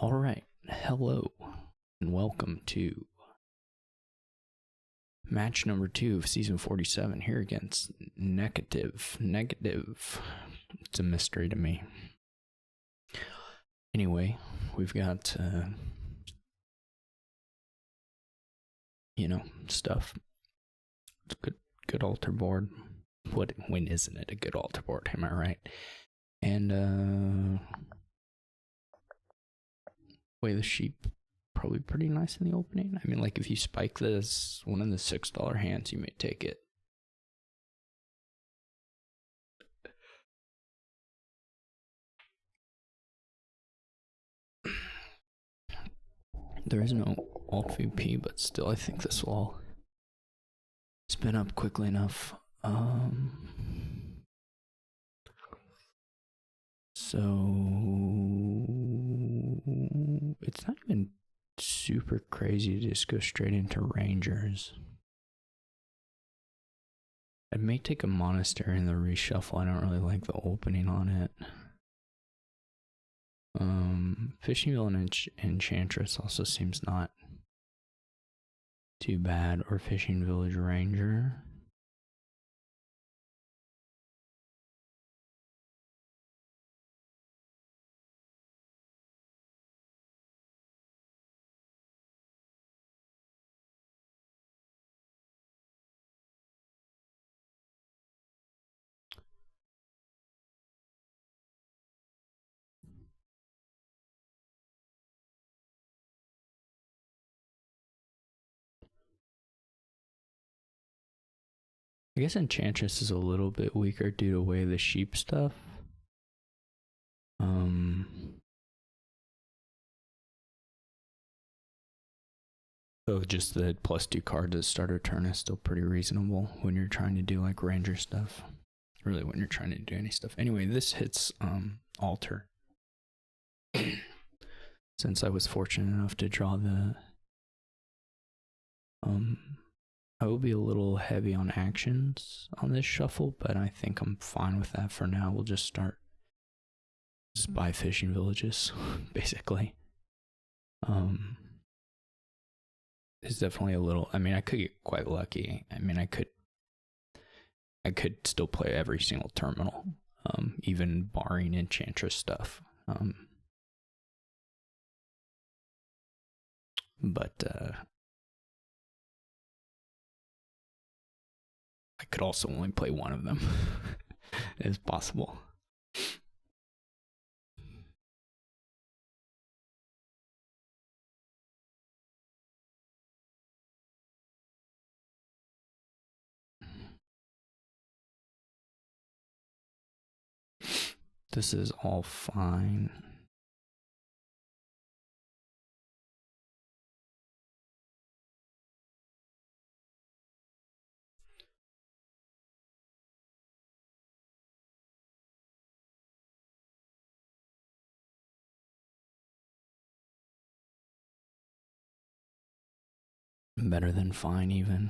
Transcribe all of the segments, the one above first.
All right, hello, and welcome to match number 2 of season 47 here against Neqativ. It's a mystery to me. Anyway, we've got, stuff. It's a good altar board. When isn't it a good altar board? Am I right? And, way the sheep probably pretty nice in the opening. I mean, like if you spike this one of the $6 hands, you may take it. There is no alt VP, but still I think this will all spin up quickly enough. So it's not even super crazy to just go straight into Rangers. I may take a Monastery in the reshuffle. I don't really like the opening on it. Fishing Village and Enchantress also seems not too bad, or Fishing Village Ranger. I guess Enchantress is a little bit weaker due to way the sheep stuff. So just the +2 cards at starter turn is still pretty reasonable when you're trying to do like Ranger stuff. Really, when you're trying to do any stuff. Anyway, this hits altar. Since I was fortunate enough to draw the I will be a little heavy on actions on this shuffle, but I think I'm fine with that for now. We'll just start just buy fishing villages, basically. It's definitely a little, I mean, I could get quite lucky. I mean, I could still play every single terminal, even barring Enchantress stuff. But I could also only play one of them. It's possible. This is all fine. Better than fine, even.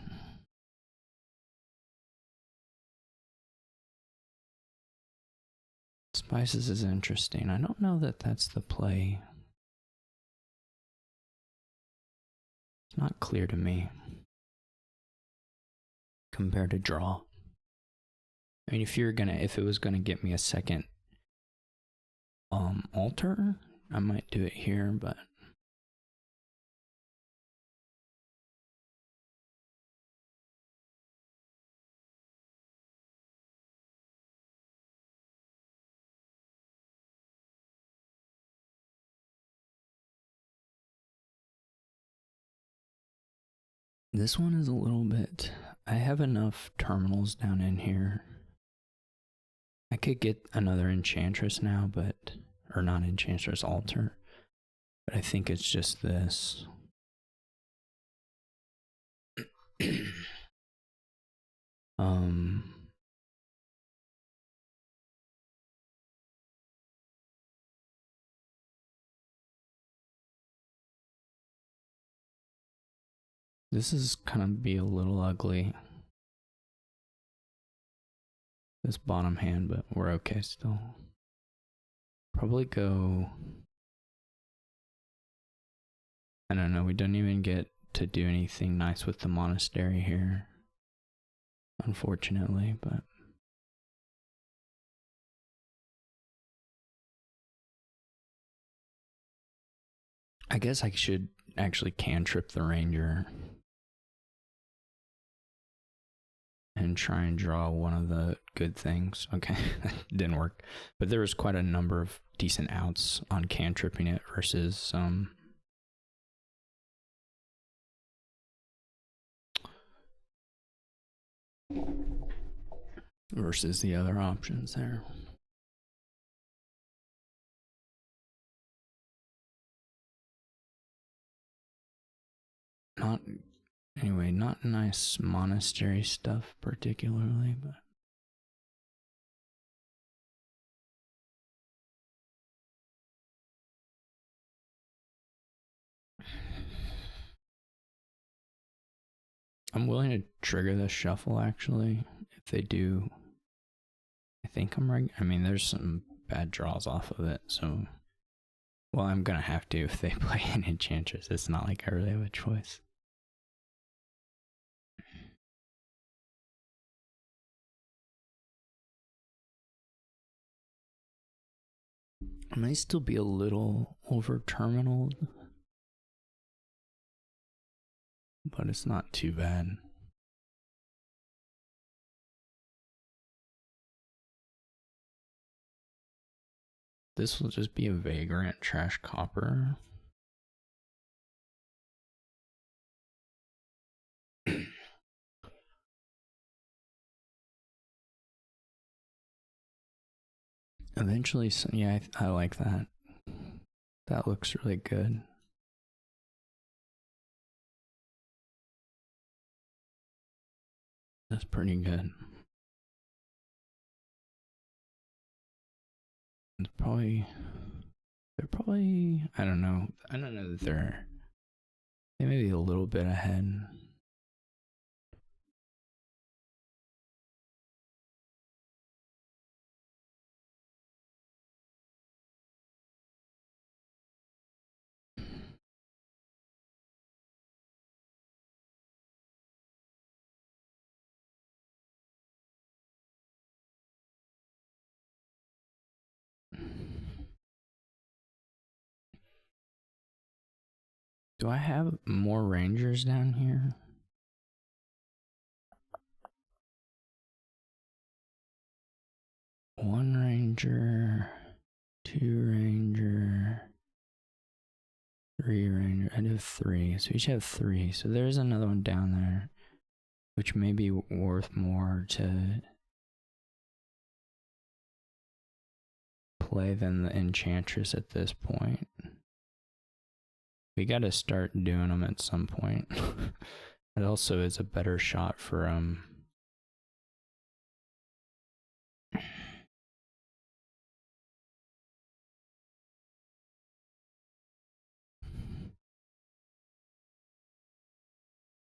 Spices is interesting. I don't know that that's the play. It's not clear to me. Compared to draw. I mean, if it was gonna get me a second altar, I might do it here, but this one is a little bit, I have enough terminals down in here. I could get another Enchantress now, or not Enchantress, altar, but I think it's just this. This is gonna be a little ugly, this bottom hand, but we're okay still. Probably go I don't know, we didn't even get to do anything nice with the monastery here, unfortunately, but I guess I should actually cantrip the ranger and try and draw one of the good things. Okay, that didn't work. But there was quite a number of decent outs on cantripping it versus the other options there. Not nice monastery stuff particularly, but I'm willing to trigger the shuffle actually if they do. I think I'm right. I mean, there's some bad draws off of it, so well, I'm gonna have to if they play an enchantress. It's not like I really have a choice. I may still be a little over terminal, but it's not too bad. This will just be a vagrant trash copper. Eventually, yeah, I like that. That looks really good. That's pretty good. It's probably, I don't know. I don't know that they may be a little bit ahead. Do I have more rangers down here? One ranger, two ranger, three ranger. I do have three, so we should have three. So there's another one down there, which may be worth more to play than the enchantress at this point. We gotta start doing them at some point. It also is a better shot for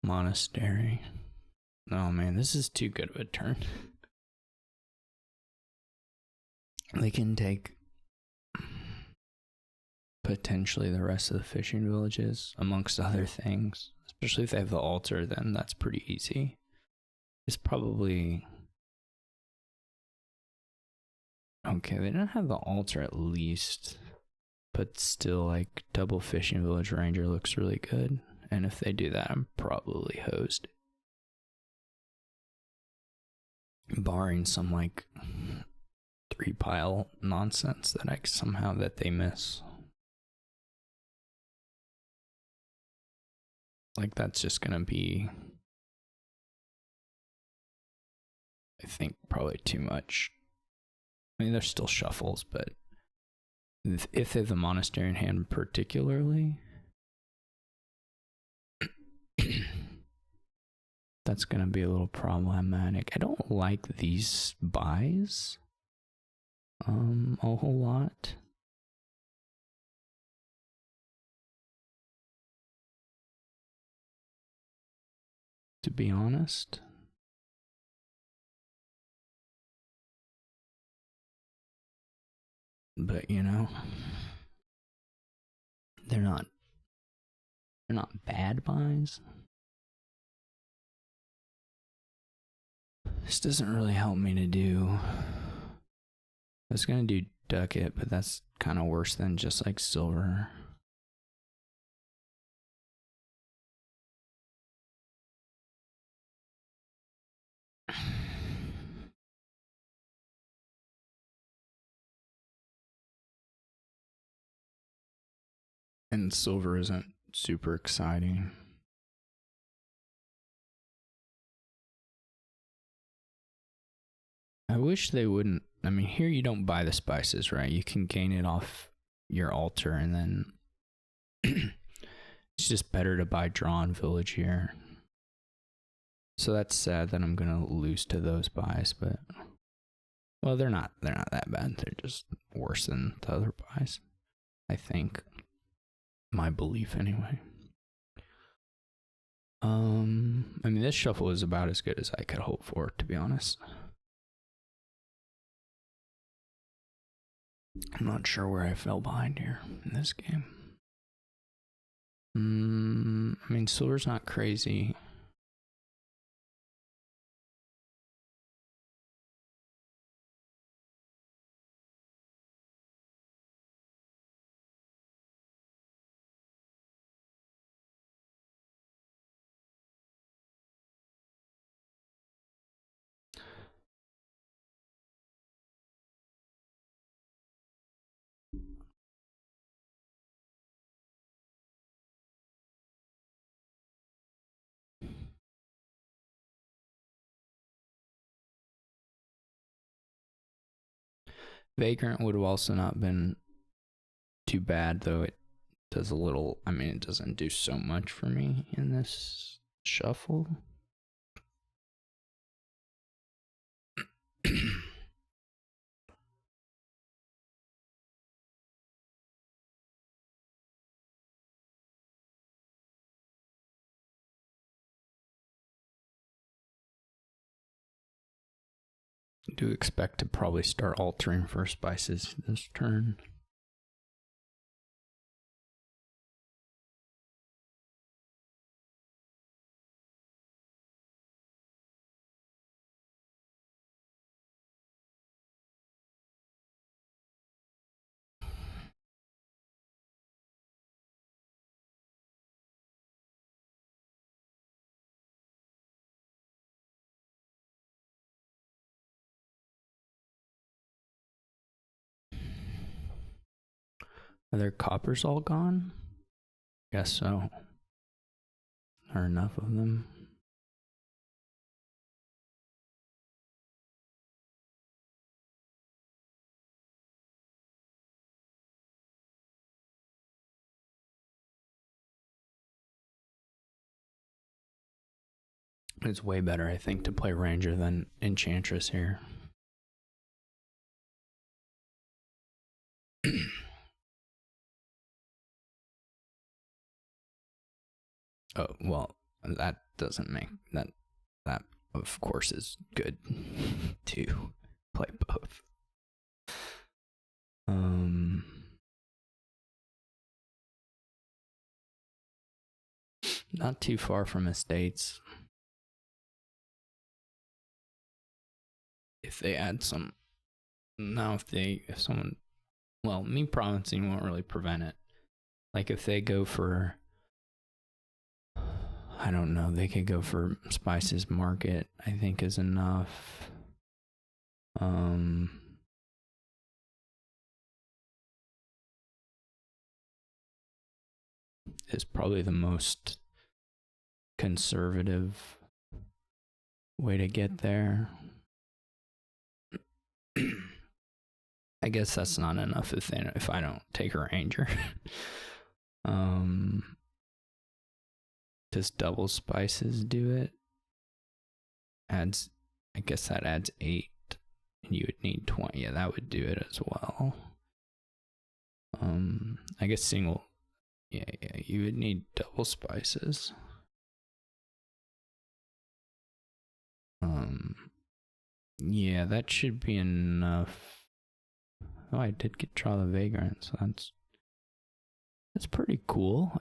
monastery. Oh man, this is too good of a turn. They can take potentially the rest of the fishing villages, amongst other things. Especially if they have the altar, then that's pretty easy. It's probably... Okay, they don't have the altar at least, but still, like, double fishing village ranger looks really good. And if they do that, I'm probably hosed. Barring some, like, 3-pile nonsense that they miss. Like, that's just gonna be, I think, probably too much. I mean, there's still shuffles, but if they have the monastery in hand particularly, that's gonna be a little problematic. I don't like these buys a whole lot. To be honest. But, you know, they're not They're not bad buys. This doesn't really help me to do. I was gonna do ducat, but that's kind of worse than just like silver. And silver isn't super exciting. I wish they wouldn't. I mean, here you don't buy the spices, right? You can gain it off your altar, and then it's just better to buy drawn village here. So that's sad that I'm gonna lose to those buys, but well, they're not that bad. They're just worse than the other buys, I think. My belief, anyway. I mean, this shuffle is about as good as I could hope for, to be honest. I'm not sure where I fell behind here in this game. I mean, silver's not crazy. Vagrant would have also not been too bad, though it does a little. I mean, it doesn't do so much for me in this shuffle. Do expect to probably start altering for spices this turn. Are their coppers all gone? Guess so. Are enough of them? It's way better, I think, to play Ranger than Enchantress here. Oh, well, that doesn't make that of course is good to play both. Not too far from estates. If they add some, now if someone, well, me provincing won't really prevent it. Like if they go for, I don't know, they could go for Spices Market, I think is enough. Is probably the most conservative way to get there. I guess that's not enough if I don't take a Ranger. Does double spices do it? I guess that adds 8, and you would need 20. Yeah, that would do it as well. I guess single. Yeah, you would need double spices. Yeah, that should be enough. Oh, I did get Draw the Vagrant, so that's pretty cool.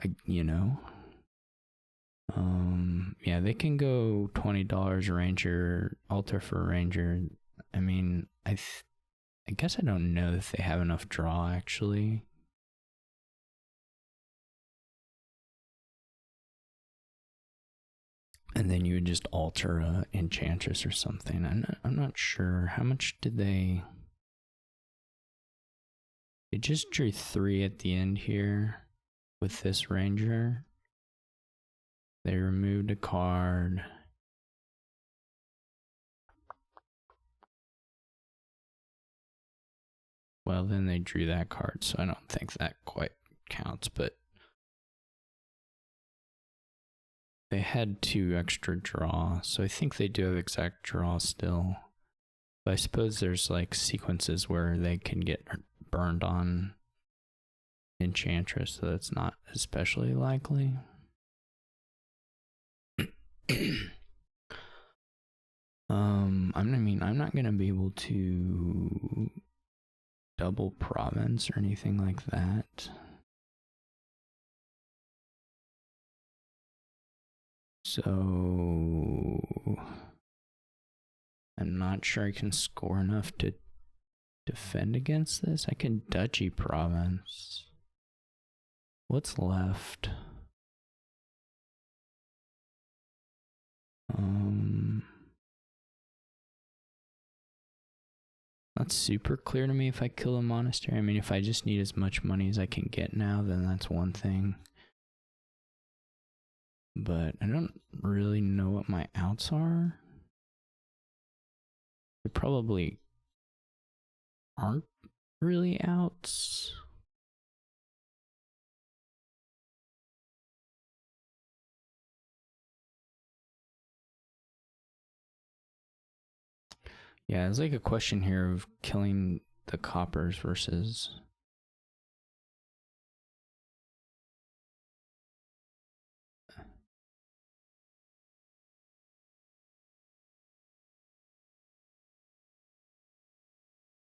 Yeah, they can go $20 Ranger, alter for Ranger. I mean, I guess I don't know if they have enough draw actually. And then you would just alter a Enchantress or something. I'm not sure. How much did they... They just drew 3 at the end here with this Ranger. They removed a card. Well, then they drew that card, so I don't think that quite counts, but they had 2 extra draw, so I think they do have exact draw still. But I suppose there's like sequences where they can get burned on Enchantress, so that's not especially likely. I'm not gonna be able to double province or anything like that. So I'm not sure I can score enough to defend against this. I can Duchy province. What's left? Not super clear to me if I kill a monastery. I mean, if I just need as much money as I can get now, then that's one thing. But I don't really know what my outs are. They probably aren't really outs. Yeah, it's like a question here of killing the coppers versus...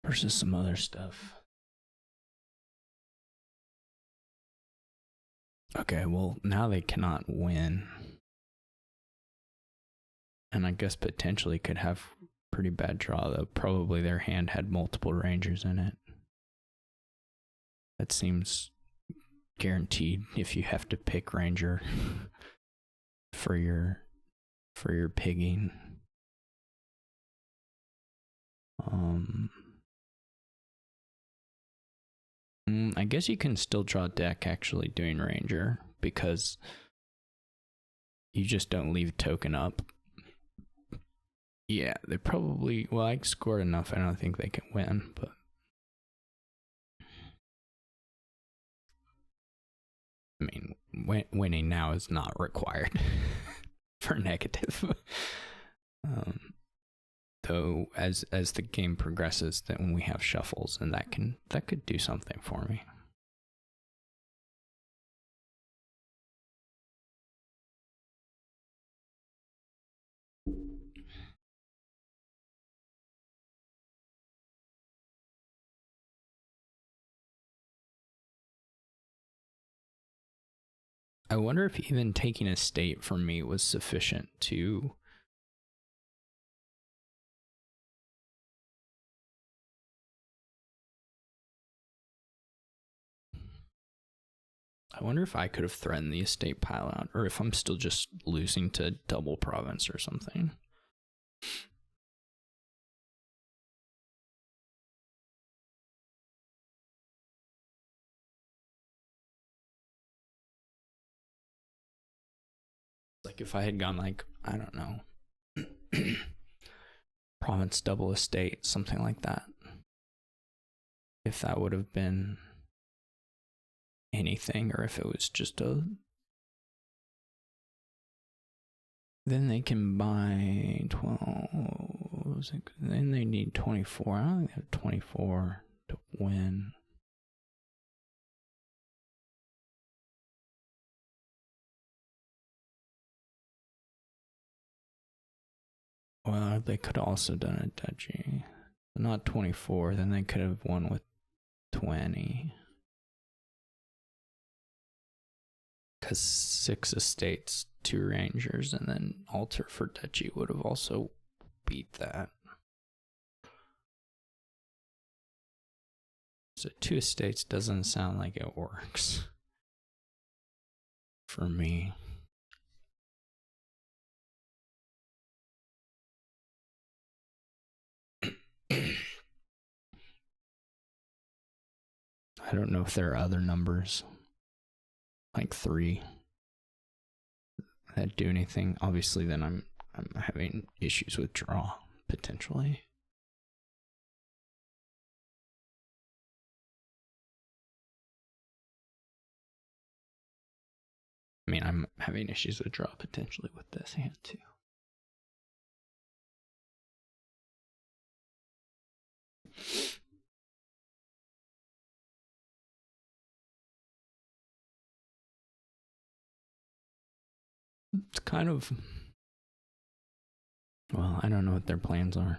versus some other stuff. Okay, well, now they cannot win. And I guess potentially could have pretty bad draw, though. Probably their hand had multiple Rangers in it. That seems guaranteed if you have to pick Ranger for your pigging. I guess you can still draw deck actually doing Ranger because you just don't leave token up. Yeah, they probably... Well, I scored enough. I don't think they can win, but... I mean, winning now is not required for Neqativ. Though, as the game progresses, that when we have shuffles, and that could do something for me. I wonder if even taking a state for me was sufficient to... I wonder if I could have threatened the estate pile out, or if I'm still just losing to double province or something. Like if I had gone like, I don't know, province double estate, something like that. If that would have been anything, or if it was just a... Then they can buy 12. Then they need 24. I don't think they have 24 to win. Well, they could have also done a duchy. Not 24, then they could have won with 20. has 6 estates, 2 rangers, and then altar for duchy would have also beat that. So 2 estates doesn't sound like it works for me. I don't know if there are other numbers, like 3, that do anything. Obviously, then I'm having issues with draw, potentially. I mean, I'm having issues with draw, potentially, with this hand, too. It's kind of... Well, I don't know what their plans are.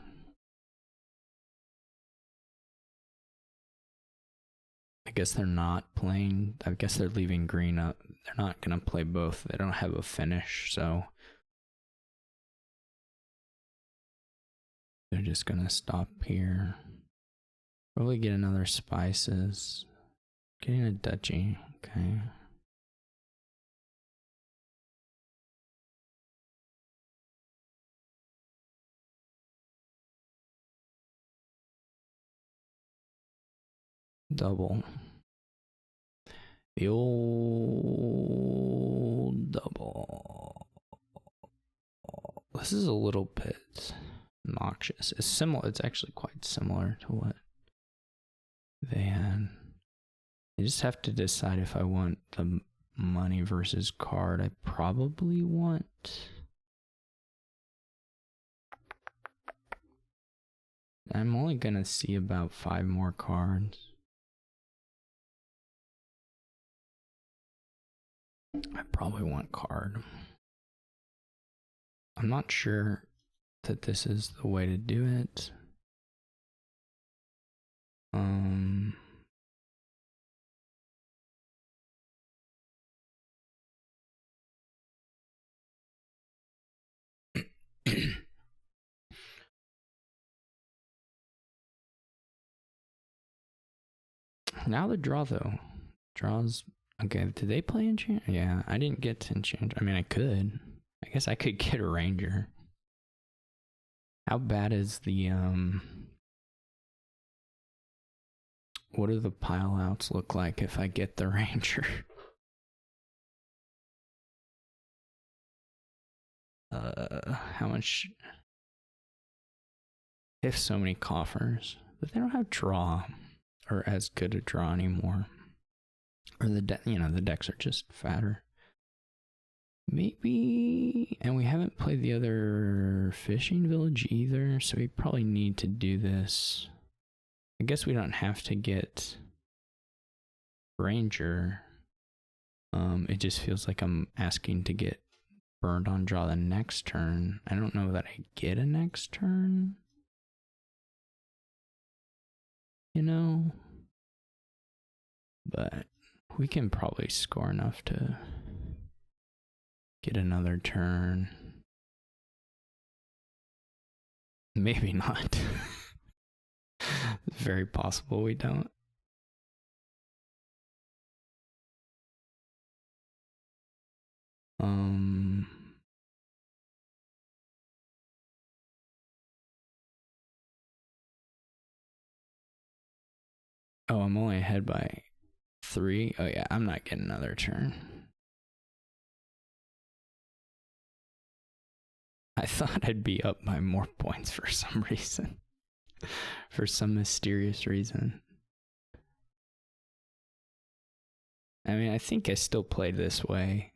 I guess they're not playing... I guess they're leaving green up. They're not going to play both. They don't have a finish, so... They're just going to stop here. Probably get another spices. Getting a duchy, okay. Double. The old double. This is a little bit noxious. It's similar. It's actually quite similar to what they had. I just have to decide if I want the money versus card. I probably want... I'm only gonna see about 5 more cards. I probably want card. I'm not sure that this is the way to do it. Now the draw, though. Draws... Okay, did they play enchant? Yeah, I didn't get to enchant. I mean, I could. I guess I could get a ranger. How bad is the, what do the pile outs look like if I get the ranger? How much? They have so many coffers, but they don't have draw, or as good a draw anymore. Or the the decks are just fatter. Maybe, and we haven't played the other fishing village either, so we probably need to do this. I guess we don't have to get ranger. It just feels like I'm asking to get burned on draw the next turn. I don't know that I get a next turn. You know? But we can probably score enough to get another turn. Maybe not. It's very possible we don't. Oh, I'm only ahead by 3. Oh yeah, I'm not getting another turn. I thought I'd be up by more points for some reason. For some mysterious reason. I mean, I think I still played this way.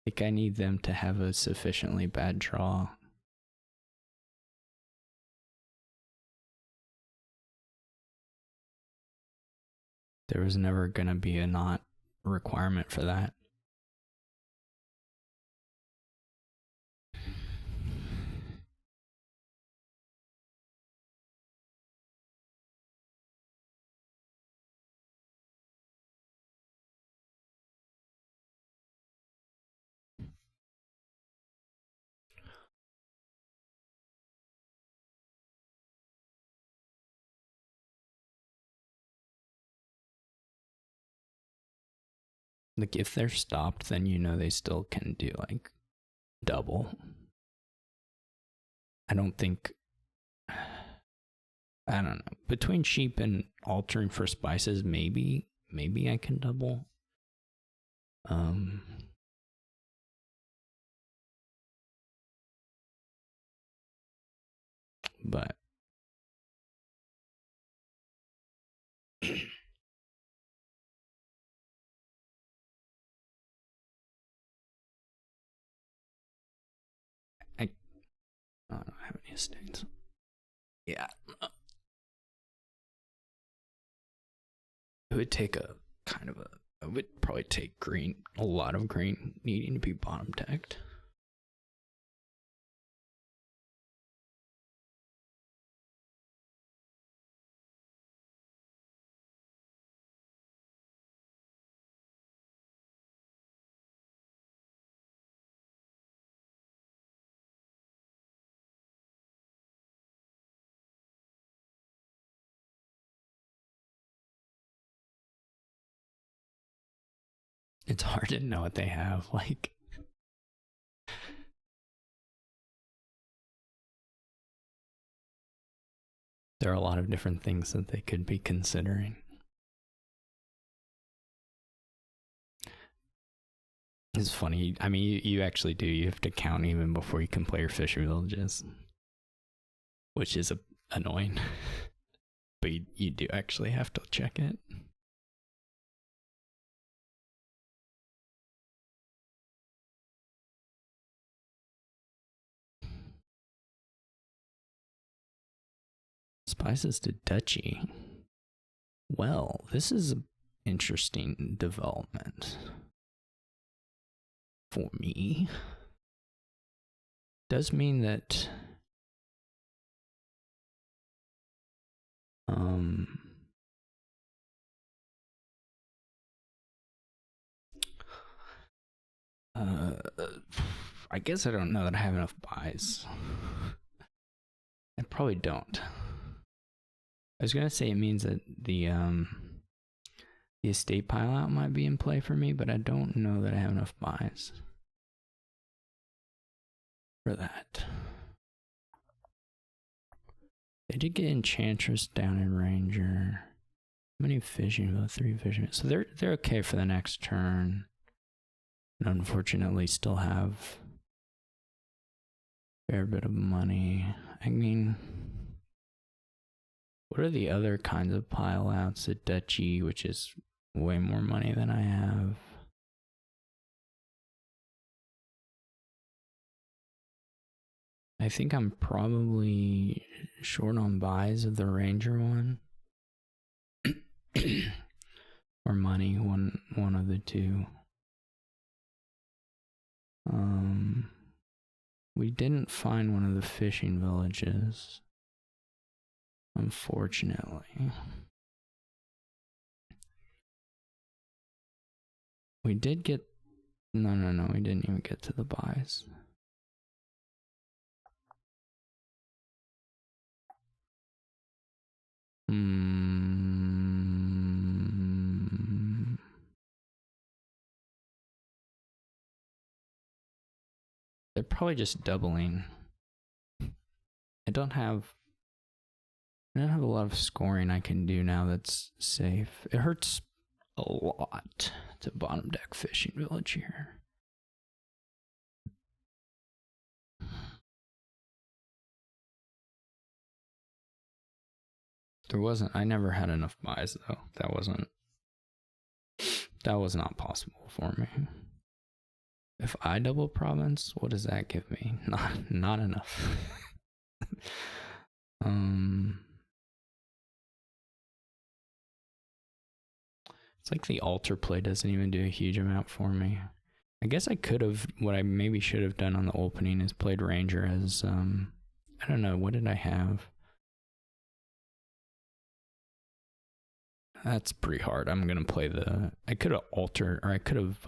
Like, I need them to have a sufficiently bad draw. There was never gonna be a not requirement for that. Like, if they're stopped, then you know they still can do, like, double. I don't think... I don't know. Between sheep and altering for spices, maybe I can double. But I don't have any estates. Yeah. It would take a kind of a... It would probably take green, a lot of green needing to be bottom decked. It's hard to know what they have. Like, there are a lot of different things that they could be considering. It's funny. I mean, you actually do. You have to count even before you can play your fisher villages, which is annoying. But you do actually have to check it. Spices to duchy. Well, this is an interesting development for me. Does mean that I guess I don't know that I have enough buys. I probably don't. I was gonna say it means that the estate pile out might be in play for me, but I don't know that I have enough buys for that. They did get Enchantress down in Ranger. How many fishing? About 3 fishing. So they're okay for the next turn. And unfortunately still have a fair bit of money. I mean, what are the other kinds of pile outs? The duchy, which is way more money than I have. I think I'm probably short on buys of the Ranger one. Or money, one of the two. We didn't find one of the fishing villages, unfortunately. We did get... No, we didn't even get to the buys. They're probably just doubling. I don't have a lot of scoring I can do now that's safe. It hurts a lot to bottom deck fishing village here. I never had enough buys though. That was not possible for me. If I double province, what does that give me? Not enough. It's like the altar play doesn't even do a huge amount for me. I guess I could have, what I maybe should have done on the opening is played Ranger as, I don't know, what did I have? That's pretty hard. I'm gonna play I could have altered, or I could have,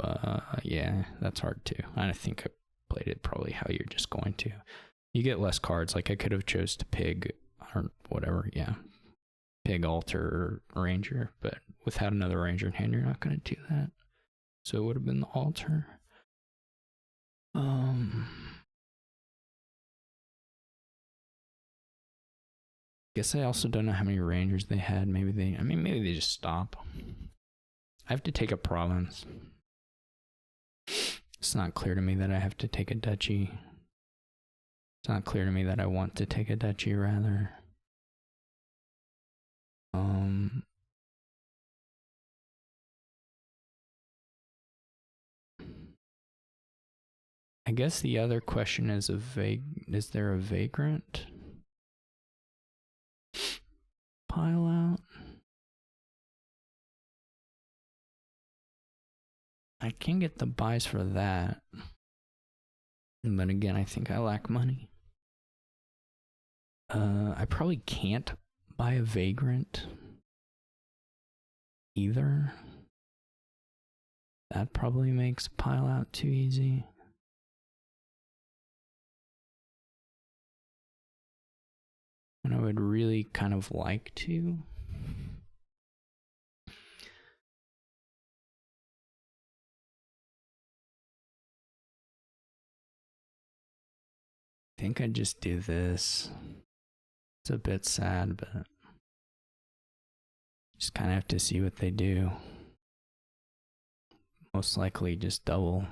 yeah, that's hard too. I think I played it probably how you're just going to. You get less cards, like I could have chose to pig, or whatever, yeah. Pig, altar, or ranger, but without another ranger in hand, you're not gonna do that. So it would have been the altar. Guess I also don't know how many rangers they had. Maybe they just stop. I have to take a province. It's not clear to me that I have to take a duchy. It's not clear to me that I want to take a duchy, rather. I guess the other question is is there a vagrant pile out? I can get the buys for that. But again, I think I lack money. I probably can't buy a vagrant either. That probably makes pile out too easy. And I would really kind of like to. I think I'd just do this. It's a bit sad, but just kind of have to see what they do. Most likely just double.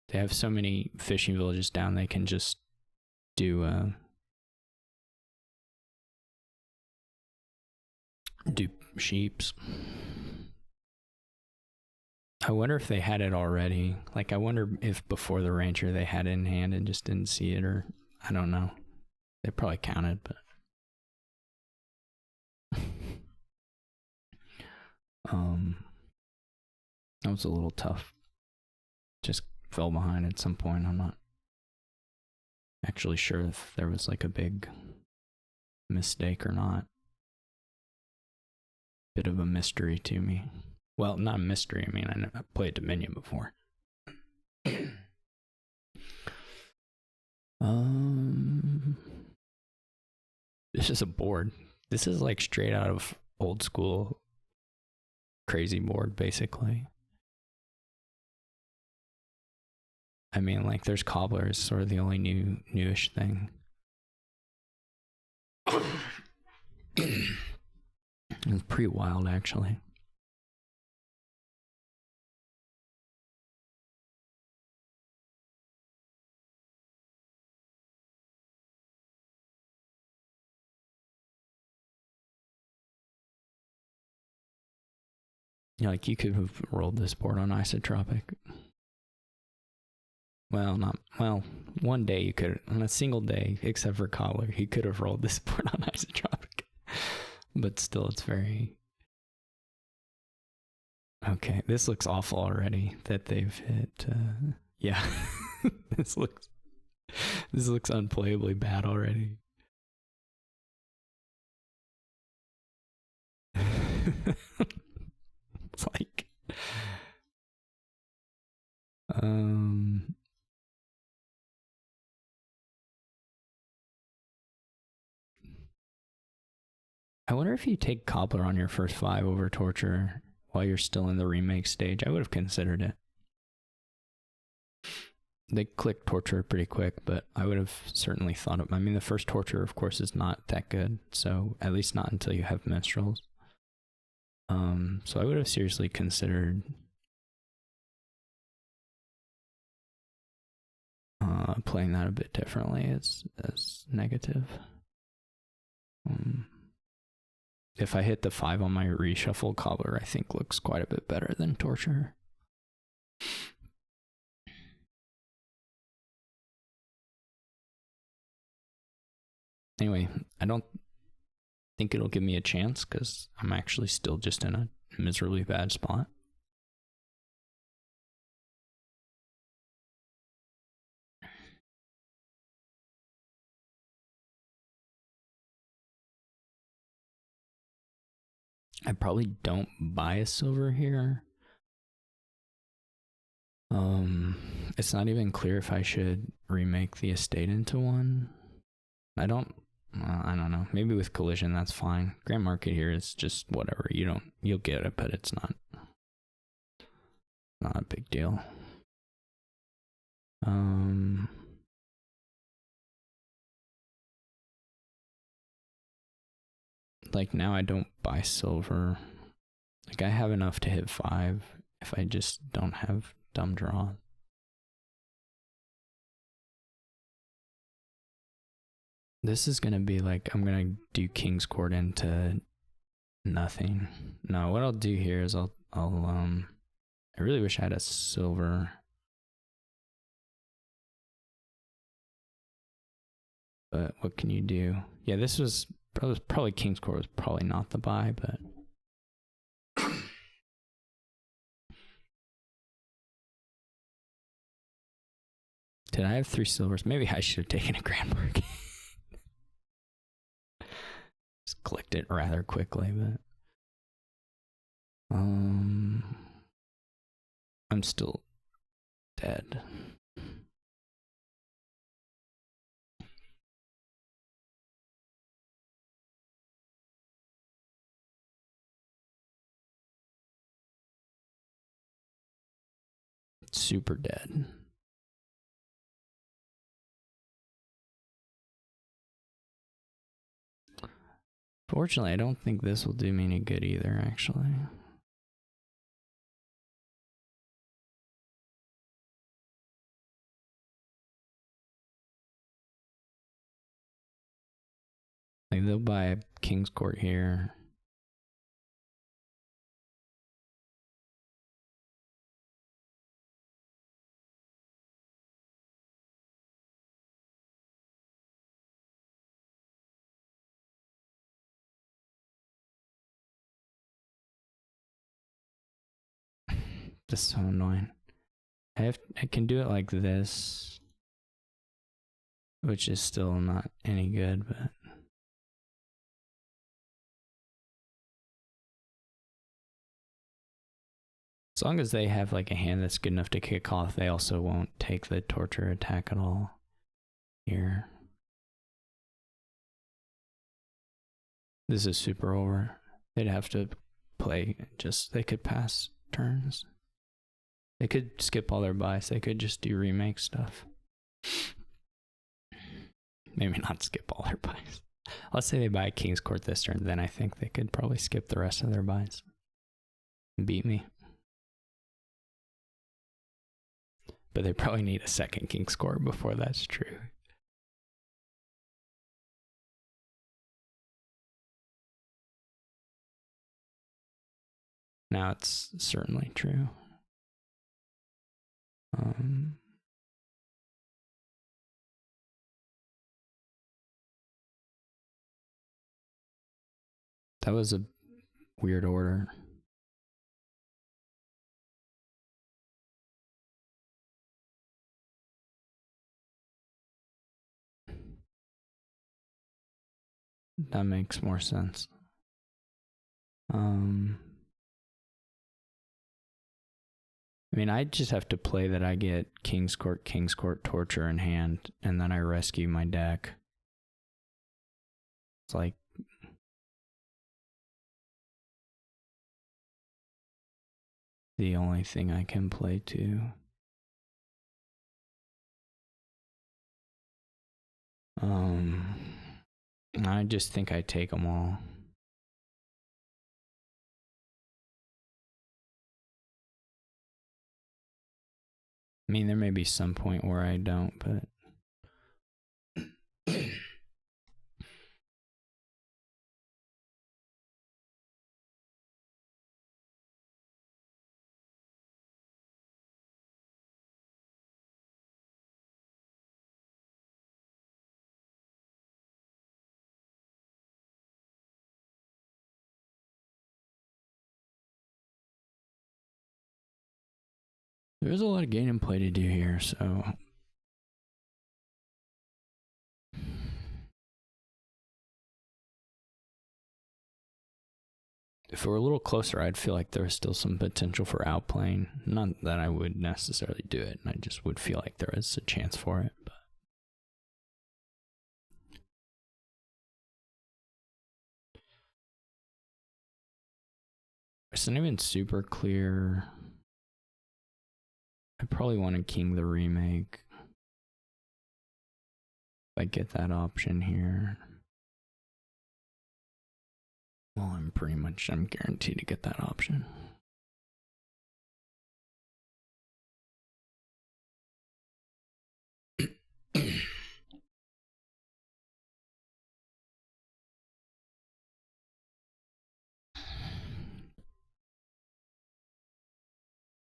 They have so many fishing villages down, they can just do sheeps. I wonder if they had it already. Like, I wonder if before the ranger they had it in hand and just didn't see it, or I don't know. They probably counted, but that was a little tough. Just fell behind at some point. I'm not actually sure if there was like a big mistake or not. Bit of a mystery to me. Well, not a mystery. I mean, I played Dominion before. This is a board. This is like straight out of old school crazy board, basically. I mean, like, there's cobblers, sort of the only newish thing. It was pretty wild, actually. Yeah, like, you could have rolled this board on isotropic. Well, one day you could, on a single day, except for cobbler, he could have rolled this board on isotropic. But still, it's very... Okay, this looks awful already that they've hit. Yeah, this looks unplayably bad already. It's like, I wonder if you take Cobbler on your first 5 over Torture while you're still in the remake stage. I would have considered it. They click Torture pretty quick, but I would have certainly thought of... I mean, the first Torture, of course, is not that good, so at least not until you have Minstrels. So I would have seriously considered playing that a bit differently as Neqativ. If I hit the 5 on my reshuffle, Cobbler I think looks quite a bit better than Torture. Anyway, I don't think it'll give me a chance because I'm actually still just in a miserably bad spot. I probably don't buy a silver here. It's not even clear if I should remake the estate into one. I don't know. Maybe with collision that's fine. Grand Market here is just whatever. You'll get it, but it's not Not a big deal. Like now I don't buy silver. Like I have enough to hit 5 if I just don't have dumb draws. This is gonna be like, I'm gonna do King's Court into nothing. No, what I'll do here is I really wish I had a silver. But what can you do? Yeah, this was probably King's Court was probably not the buy, but did I have 3 silvers? Maybe I should have taken a grand bargain. Just clicked it rather quickly, but I'm still dead. Super dead. Fortunately, I don't think this will do me any good either, actually. Like, they'll buy King's Court here. This is so annoying. I can do it like this, which is still not any good, but as long as they have like a hand that's good enough to kick off, they also won't take the torture attack at all here. This is super over. They'd have to play they could pass turns. They could skip all their buys. They could just do remake stuff. Maybe not skip all their buys. Let's say they buy King's Court this turn, then I think they could probably skip the rest of their buys and beat me. But they probably need a second King's Court before that's true. Now it's certainly true. That was a weird order. That makes more sense. I mean, I just have to play that I get King's Court, Torture in hand, and then I rescue my deck. It's like the only thing I can play to. I just think I take them all. I mean, there may be some point where I don't, but there's a lot of game and play to do here, so if it were a little closer, I'd feel like there was still some potential for outplaying. Not that I would necessarily do it, I just would feel like there is a chance for it. But it's not even super clear I probably want to king the remake. If I get that option here. Well, I'm guaranteed to get that option.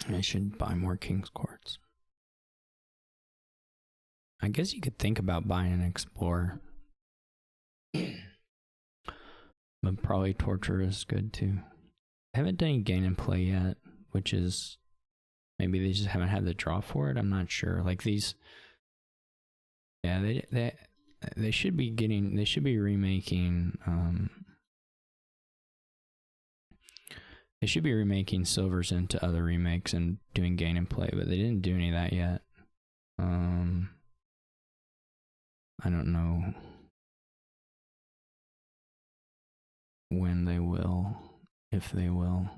I should buy more King's Courts. I guess you could think about buying an Explorer. But probably Torture is good too. I haven't done any gain and play yet, which is maybe they just haven't had the draw for it. I'm not sure. Like these, yeah, they should be getting. They should be remaking. They should be remaking Silvers into other remakes and doing gain and play, but they didn't do any of that yet. I don't know when they will, if they will.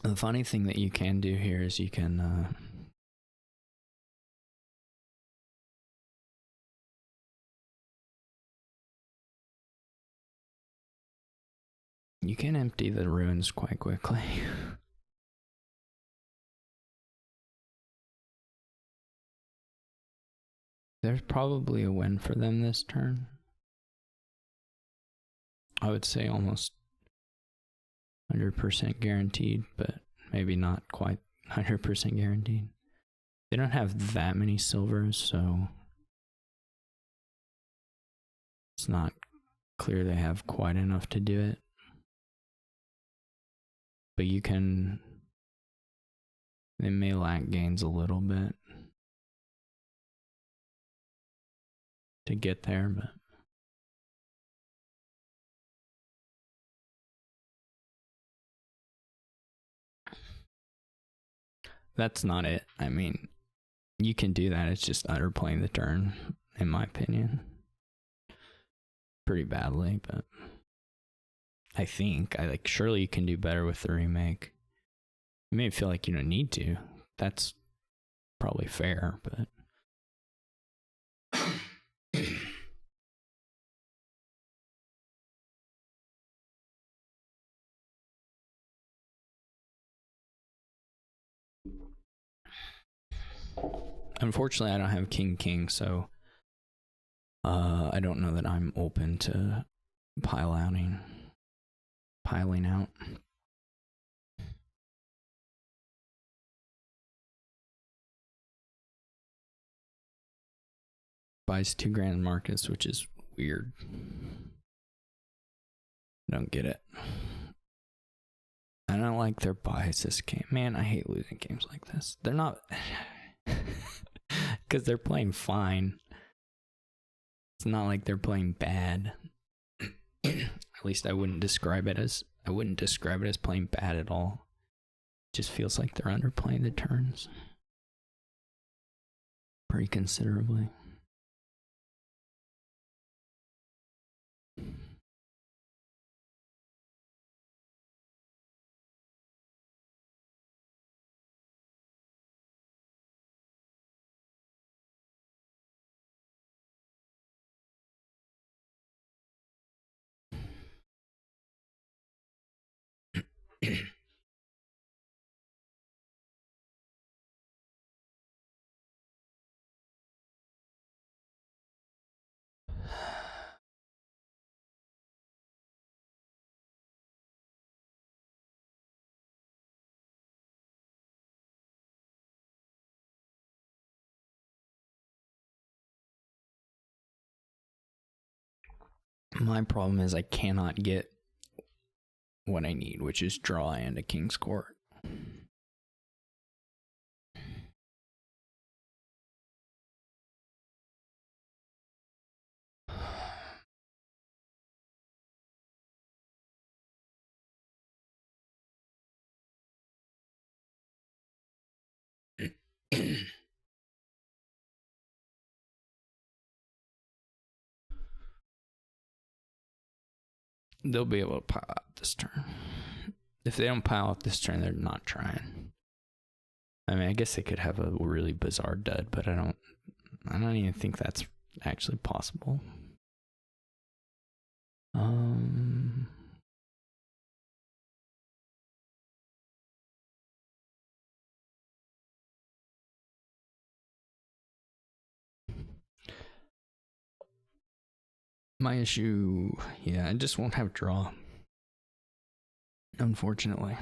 The funny thing that you can do here is you can empty the ruins quite quickly. There's probably a win for them this turn. I would say almost 100% guaranteed, but maybe not quite 100% guaranteed. They don't have that many silvers, so it's not clear they have quite enough to do it. But you can, they may lack gains a little bit to get there, but that's not it. I mean, you can do that. It's just underplaying the turn, in my opinion. Pretty badly, but I think surely you can do better with the remake. You may feel like you don't need to. That's probably fair, but unfortunately I don't have king, so I don't know that I'm open to piling out. Buys 2 grand markets, which is weird. Don't get it. I don't like their buys this game. Man, I hate losing games like this. They're not because they're playing fine. It's not like they're playing bad. At least I wouldn't describe it as playing bad at all. It just feels like they're underplaying the turns pretty considerably. My problem is I cannot get what I need, which is draw and a King's Court. they'll be able to pile out this turn. If they don't pile out this turn, they're not trying. I mean, I guess they could have a really bizarre dud, but I don't even think that's actually possible. My issue, yeah, I just won't have draw. Unfortunately.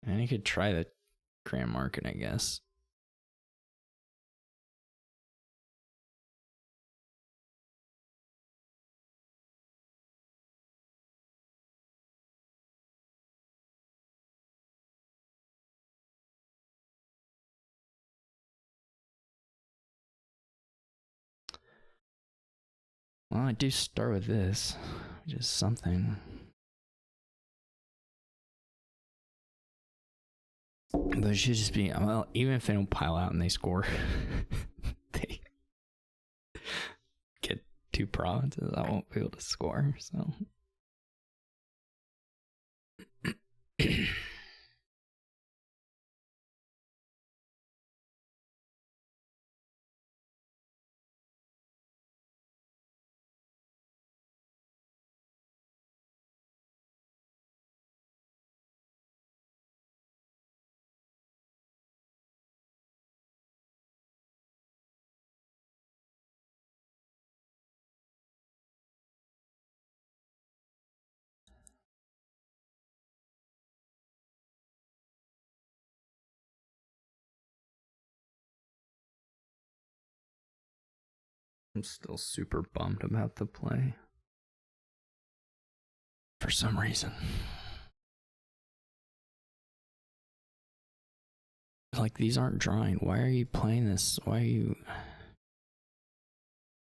And I could try the grand market, I guess. Well, I do start with this, which is something. But it should just be, well, even if they don't pile out and they score, they get 2 provinces, I won't be able to score, so. I'm still super bummed about the play. For some reason. Like, these aren't drawing. Why are you playing this? Why are you...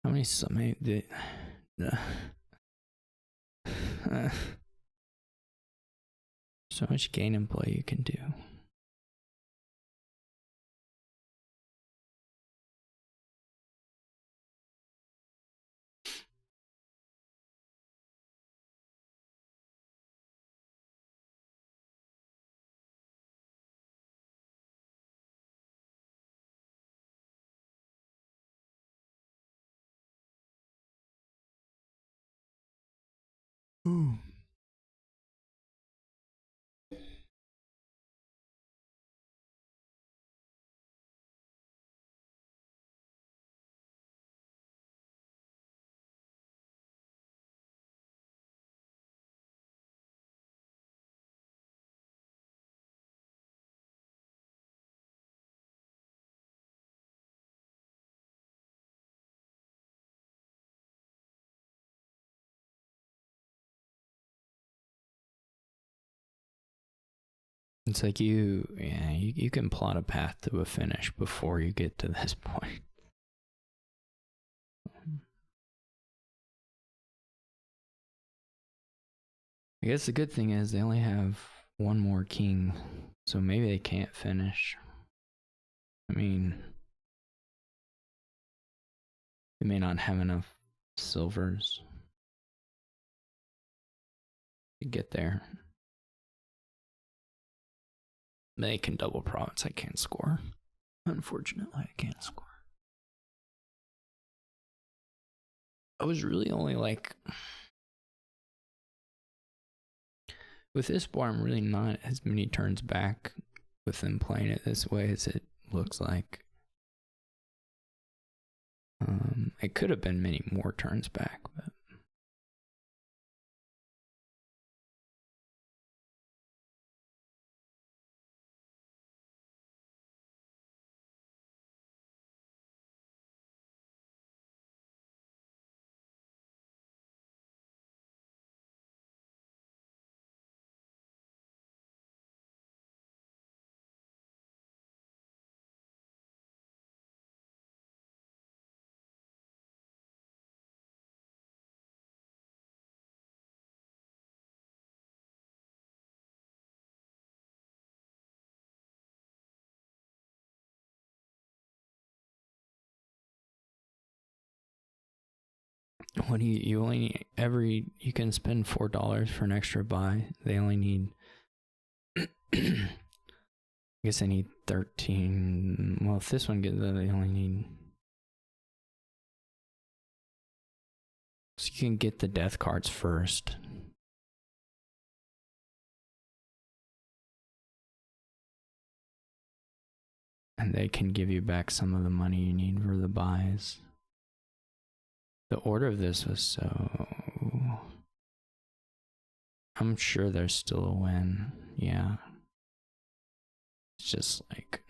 How many... So much gain and play you can do. Ooh. It's like you can plot a path to a finish before you get to this point. I guess the good thing is they only have one more king, so maybe they can't finish. I mean, they may not have enough silvers to get there. They can double province. I can't score. Unfortunately, I can't score. I was really only like... With this board, I'm really not as many turns back with them playing it this way as it looks like. It could have been many more turns back, but... What do you only need you can spend $4 for an extra buy. They only need I guess I need 13. Well, if this one gets they only need, so you can get the death cards first. And they can give you back some of the money you need for the buys. The order of this was so... I'm sure there's still a win. Yeah. It's just like...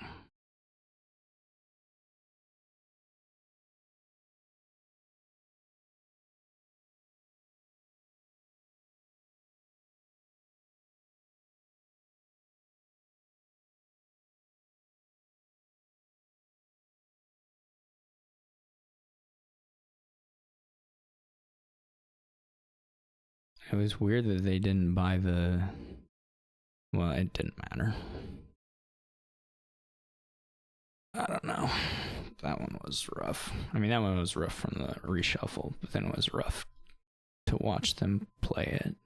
It was weird that they didn't buy the... Well, it didn't matter. I don't know. That one was rough. I mean, that one was rough from the reshuffle, but then it was rough to watch them play it.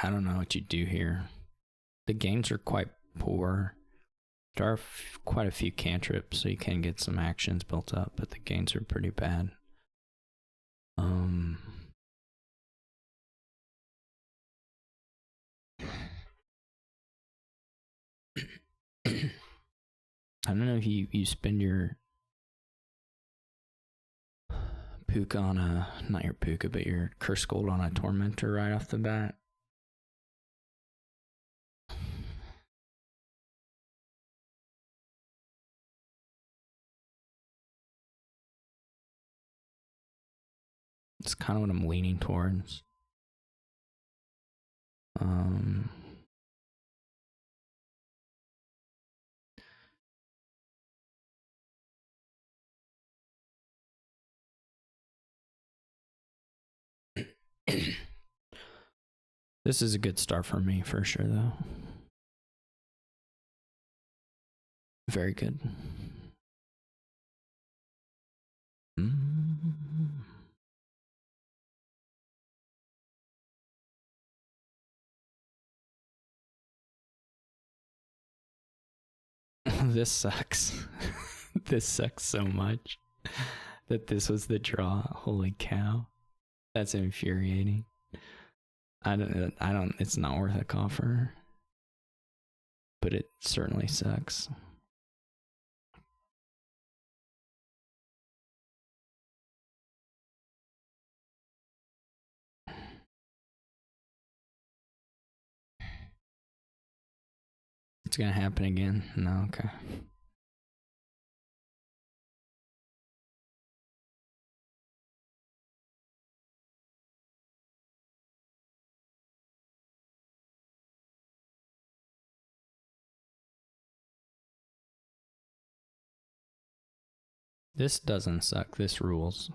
I don't know what you do here. The games are quite poor. There are quite a few cantrips, so you can get some actions built up, but the games are pretty bad. I don't know if you spend your puka on a, not your puka, but your curse gold on a tormentor right off the bat. It's kind of what I'm leaning towards. This is a good start for me, for sure, though. Very good. This sucks. This sucks so much that this was the draw. Holy cow. That's infuriating. I don't, it's not worth a coffer. But it certainly sucks. It's gonna happen again? No, okay. This doesn't suck, this rules.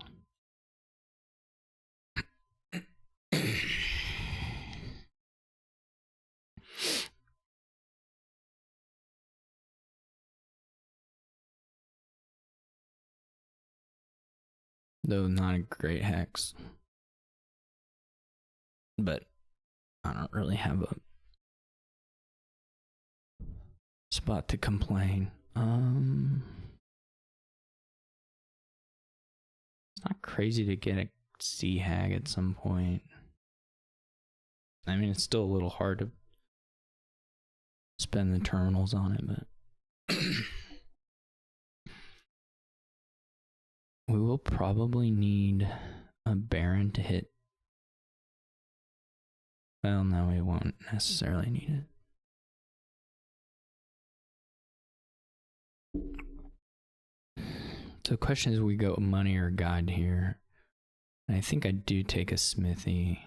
Though not a great hex. But I don't really have a spot to complain. It's not crazy to get a sea hag at some point. I mean, it's still a little hard to spend the terminals on it, but we will probably need a Baron to hit. Well, no, we won't necessarily need it. So the question is, we go money or guide here. And I think I do take a smithy.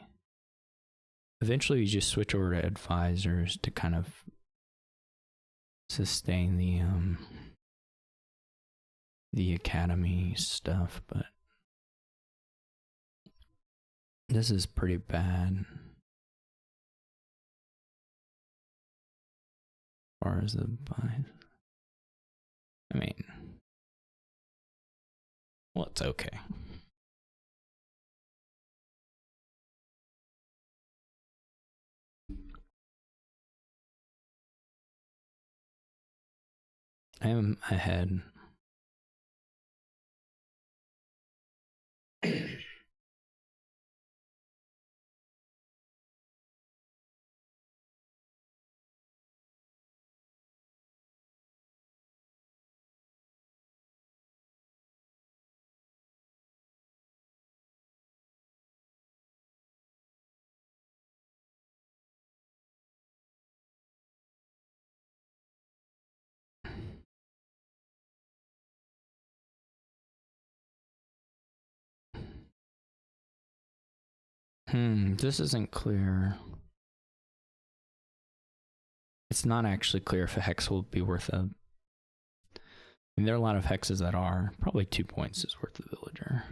Eventually you just switch over to advisors to kind of sustain the academy stuff, but this is pretty bad as far as the buy. I mean, well, it's okay. I am ahead. This isn't clear. It's not actually clear if a hex will be worth a... I mean, there are a lot of hexes that are. Probably 2 points is worth the villager.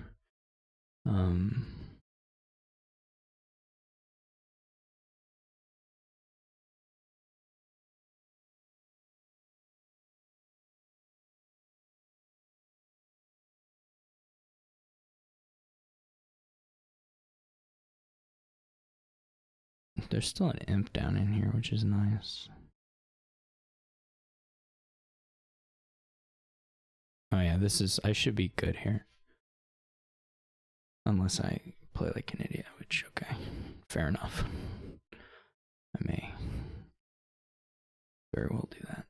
There's still an imp down in here, which is nice. Oh yeah, this is... I should be good here. Unless I play like an idiot, which, okay. Fair enough. I may very well do that.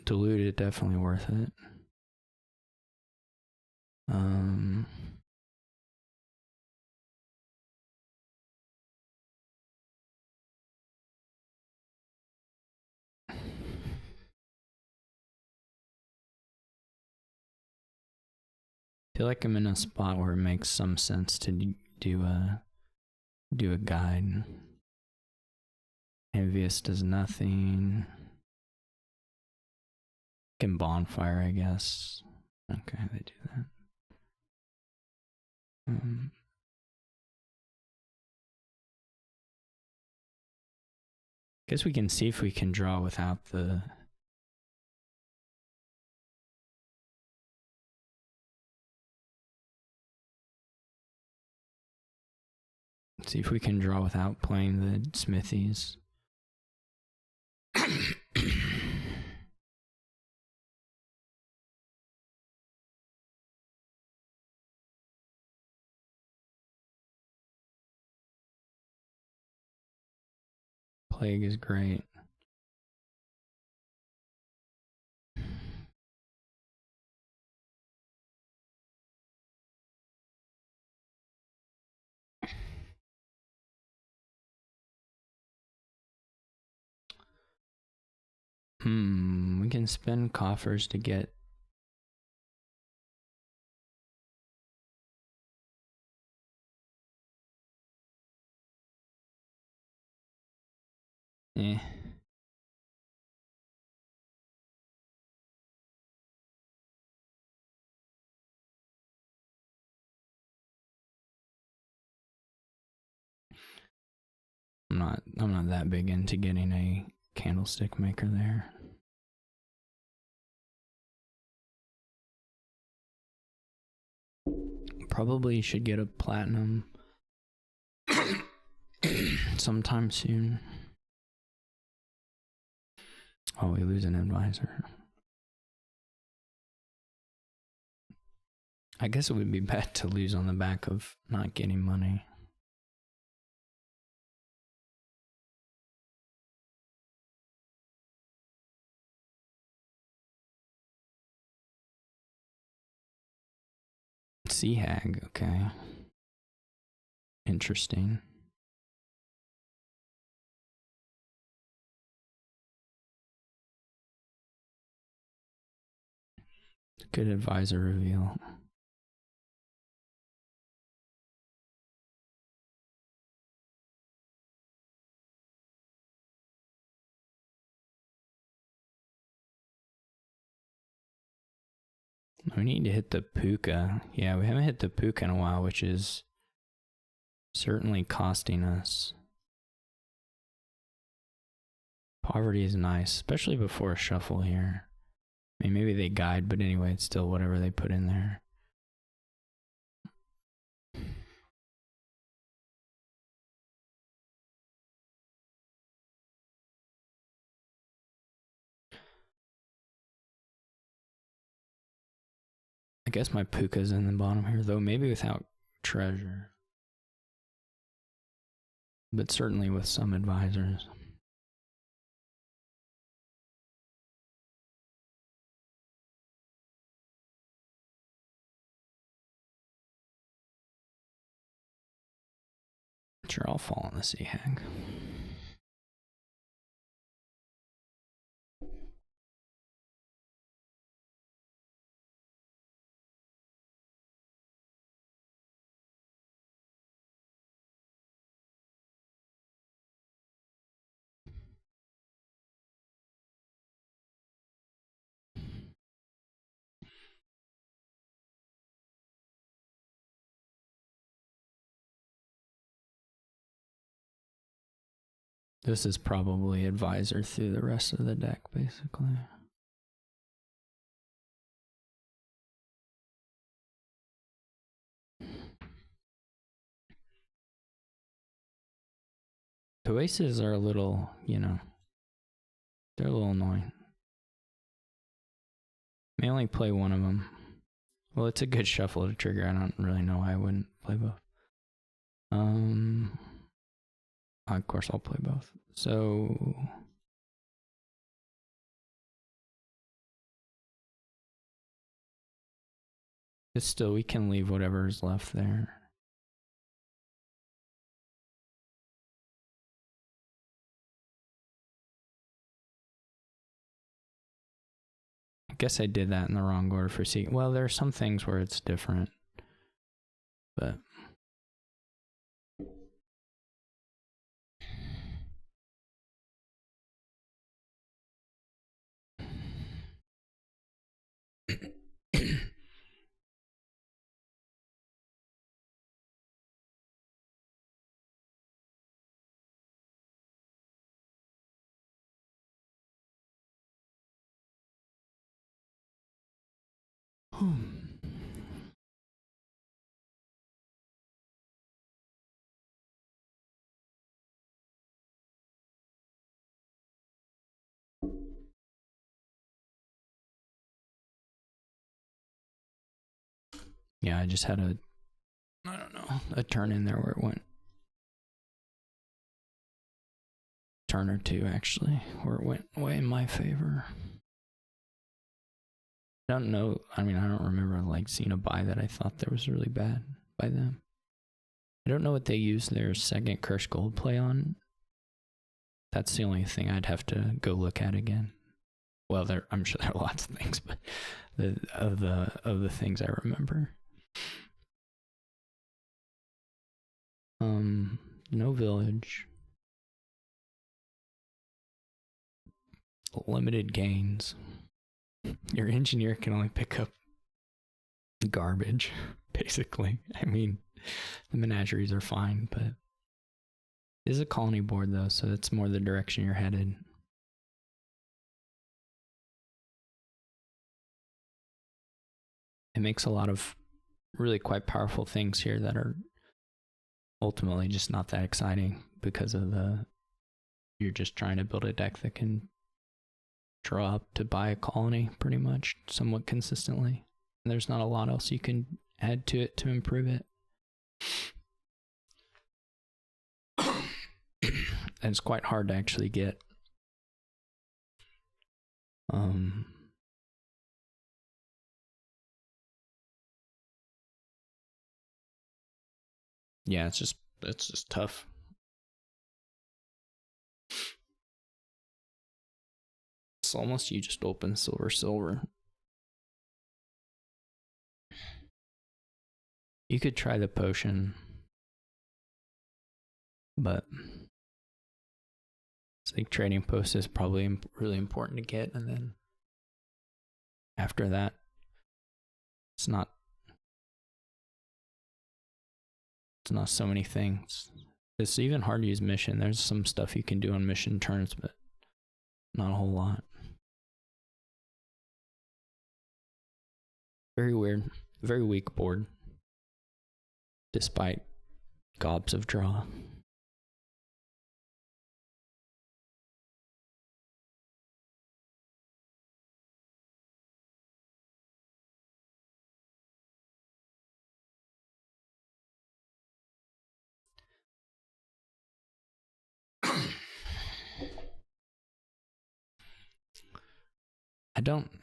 Diluted, definitely worth it. I feel like I'm in a spot where it makes some sense to do a guide. Envious does nothing. Can bonfire, I guess. Okay, they do that. Guess we can see if we can draw without the... See if we can draw without playing the smithies. Plague is great. We can spend coffers to get... Eh. I'm not that big into getting a candlestick maker there. Probably should get a platinum sometime soon. Oh, we lose an advisor. I guess it would be bad to lose on the back of not getting money. Sea Hag, okay. Interesting. Good advisor reveal. We need to hit the puka. Yeah, we haven't hit the puka in a while, which is certainly costing us. Poverty is nice, especially before a shuffle here. I mean, maybe they guide, but anyway, it's still whatever they put in there. I guess my puka's in the bottom here, though, maybe without treasure. But certainly with some advisors. Sure, I'll fall on the Sea Hag. This is probably advisor through the rest of the deck, basically. The aces are a little, you know, they're a little annoying. May only play one of them. Well, it's a good shuffle to trigger. I don't really know why I wouldn't play both. Of course I'll play both. So it's still, we can leave whatever's left there. I guess I did that in the wrong order for C. Well, there are some things where it's different, but yeah, I just had a, I don't know, a turn in there where it went. Turn or two, actually, where it went way in my favor. I don't know, I mean, I don't remember like seeing a buy that I thought that was really bad by them. I don't know what they used their second Curse Gold play on. That's the only thing I'd have to go look at again. Well, I'm sure there are lots of things, but of the things I remember. No village. Limited gains. Your engineer can only pick up garbage, basically. I mean, the menageries are fine, but it is a colony board though, so it's more the direction you're headed. It makes a lot of really quite powerful things here that are ultimately just not that exciting because of you're just trying to build a deck that can draw up to buy a colony pretty much somewhat consistently. And there's not a lot else you can add to it to improve it. And it's quite hard to actually get. Yeah, it's just tough. It's almost you just open silver. You could try the potion, but it's like trading post is probably really important to get, and then after that, it's not so many things. It's even hard to use mission. There's some stuff you can do on mission turns, but not a whole lot. Very weird. Very weak board. Despite gobs of draw.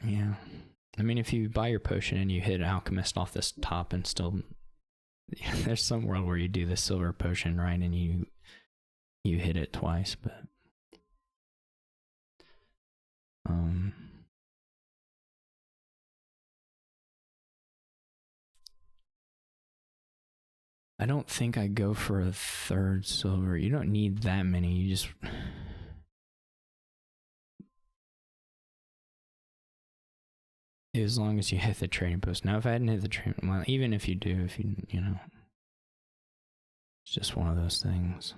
Yeah. I mean, if you buy your potion and you hit Alchemist off this top and still, there's some world where you do the silver potion, right, and you hit it twice, but I don't think I go for a third silver. You don't need that many. You just as long as you hit the trading post. Now, if I hadn't hit the trading, well, even if you do, you know, it's just one of those things.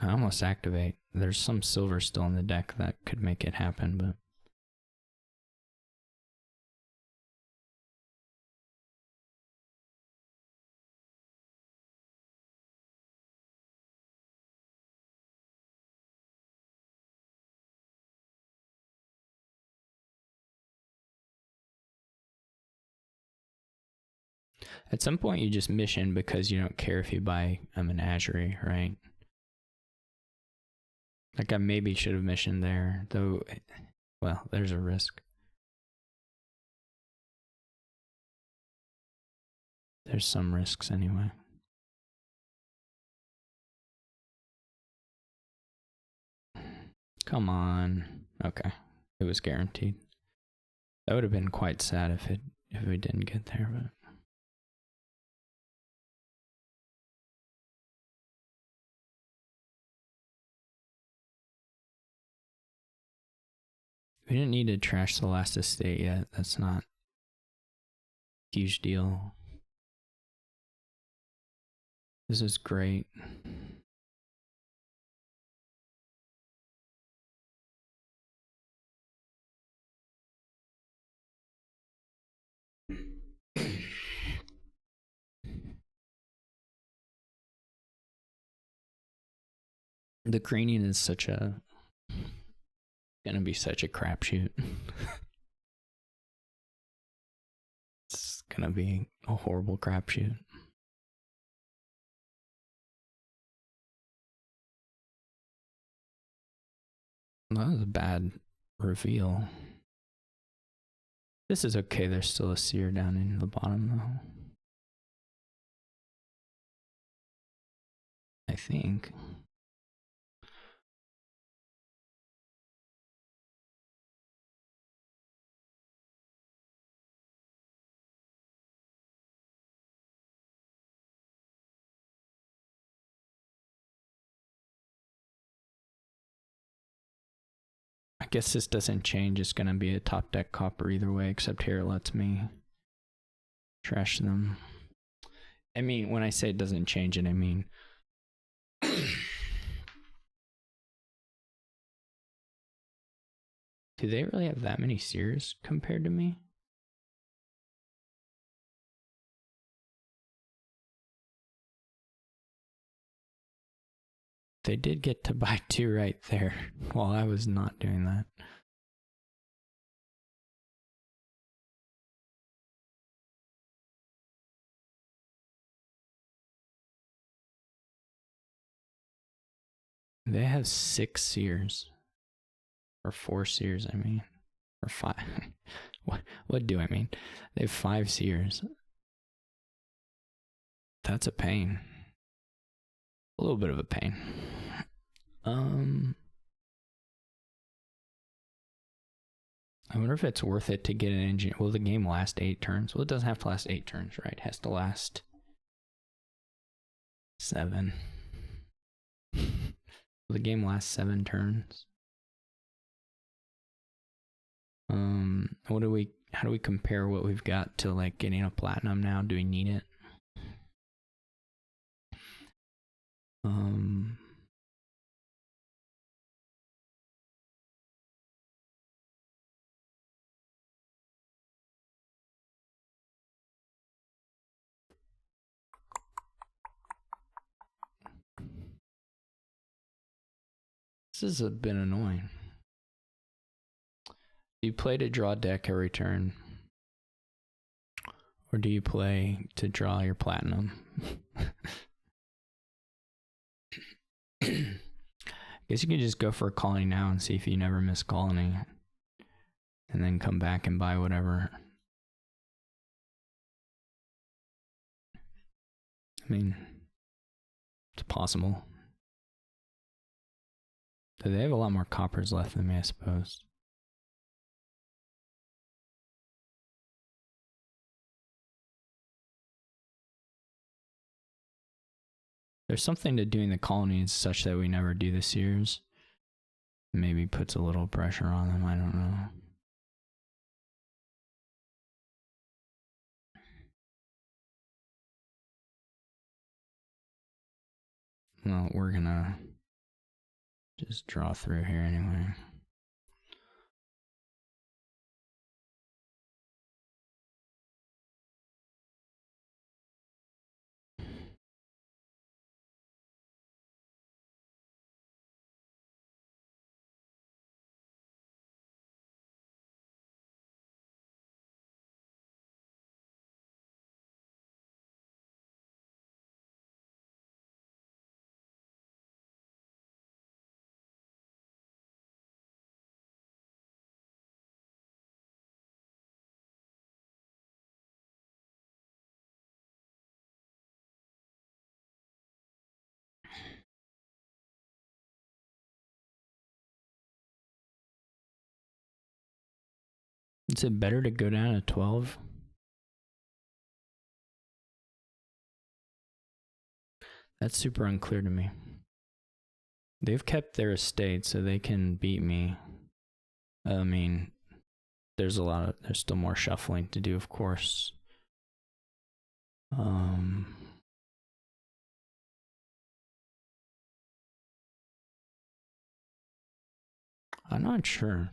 I almost activate. There's some silver still in the deck that could make it happen, but at some point you just mission because you don't care if you buy a menagerie, right? Like I maybe should have missioned there, though. Well, there's a risk. There's some risks anyway. Come on. Okay. It was guaranteed. That would have been quite sad if we didn't get there, but we didn't need to trash the last estate yet. That's not a huge deal. This is great. The Cranian is gonna be such a crapshoot. It's gonna be a horrible crapshoot. That was a bad reveal. This is okay. There's still a seer down in the bottom though. I think. I guess this doesn't change. It's gonna be a top deck copper either way, except here it lets me trash them. I mean, when I say it doesn't change it, I mean do they really have that many seers compared to me? They did get to buy 2 right there while I was not doing that. They have 6 seers. Or 4 seers, I mean. Or 5. What do I mean? They have 5 seers. That's a pain. A little bit of a pain. I wonder if it's worth it to get an engineer. Will the game last 8 turns? Well, it doesn't have to last 8 turns, right? It has to last 7. Will the game last 7 turns? How do we compare what we've got to like getting a platinum now? Do we need it? This has been annoying. Do you play to draw deck every turn? Or do you play to draw your platinum? I guess you can just go for a colony now and see if you never miss colony. And then come back and buy whatever. I mean, it's possible. They have a lot more coppers left than me, I suppose. There's something to doing the colonies such that we never do the seers. Maybe puts a little pressure on them, I don't know. Well, we're gonna just draw through here anyway. Is it better to go down to 12? That's super unclear to me. They've kept their estate so they can beat me. I mean, there's still more shuffling to do, of course. I'm not sure.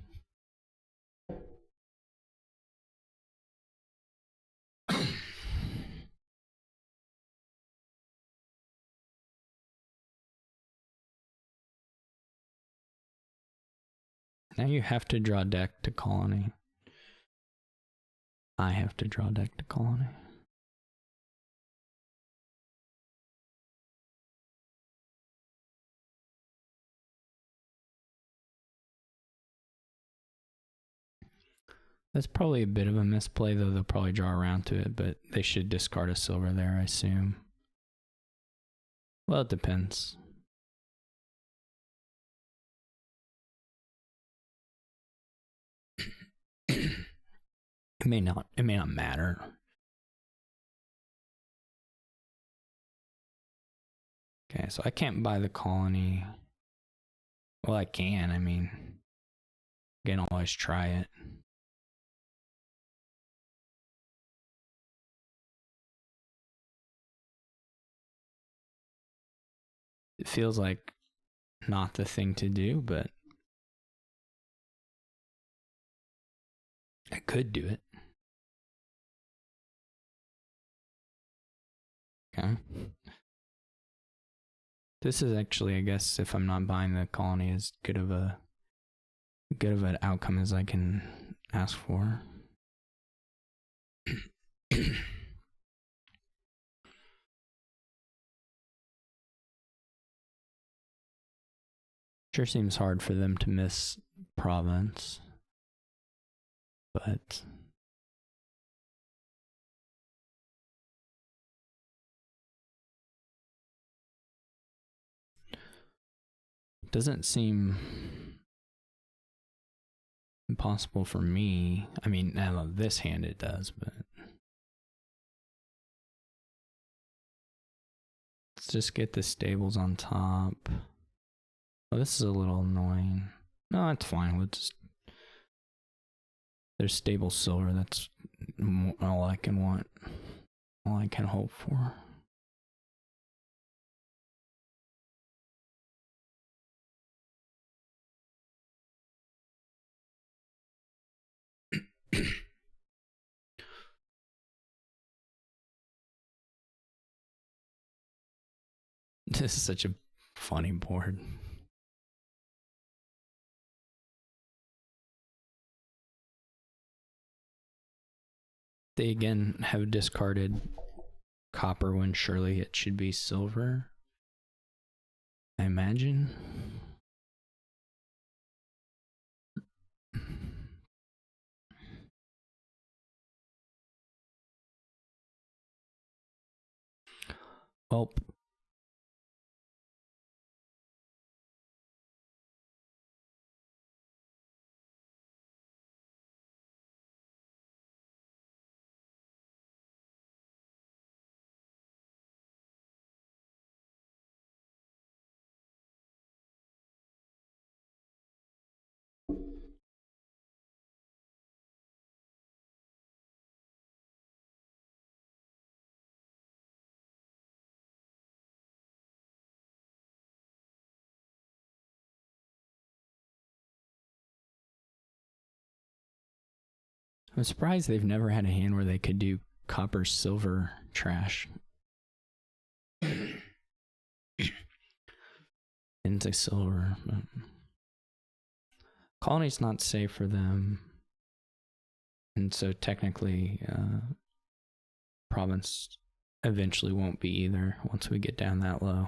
Now you have to draw deck to colony. I have to draw deck to colony. That's probably a bit of a misplay, though. They'll probably draw around to it, but they should discard a silver there, I assume. Well, it depends. It may not matter. Okay, so I can't buy the colony. Well, I can. I mean, I can always try it. It feels like not the thing to do, but I could do it. Okay. This is actually, I guess, if I'm not buying the colony, as good of an outcome as I can ask for. Sure seems hard for them to miss province, but Doesn't seem impossible for me. I mean, now this hand it does, but let's just get the stables on top. Oh, this is a little annoying. No, it's fine. We'll just... There's stable silver. That's all I can want. All I can hope for. This is such a funny board. They again have discarded copper when surely it should be silver, I imagine. Well, I'm surprised they've never had a hand where they could do copper silver trash into silver. But colony's not safe for them, and so technically province eventually won't be either once we get down that low.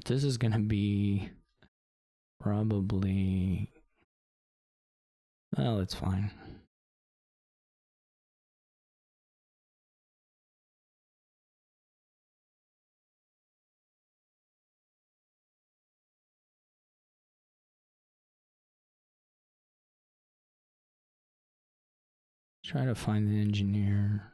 This is gonna be probably... Well, it's fine. Try to find the engineer.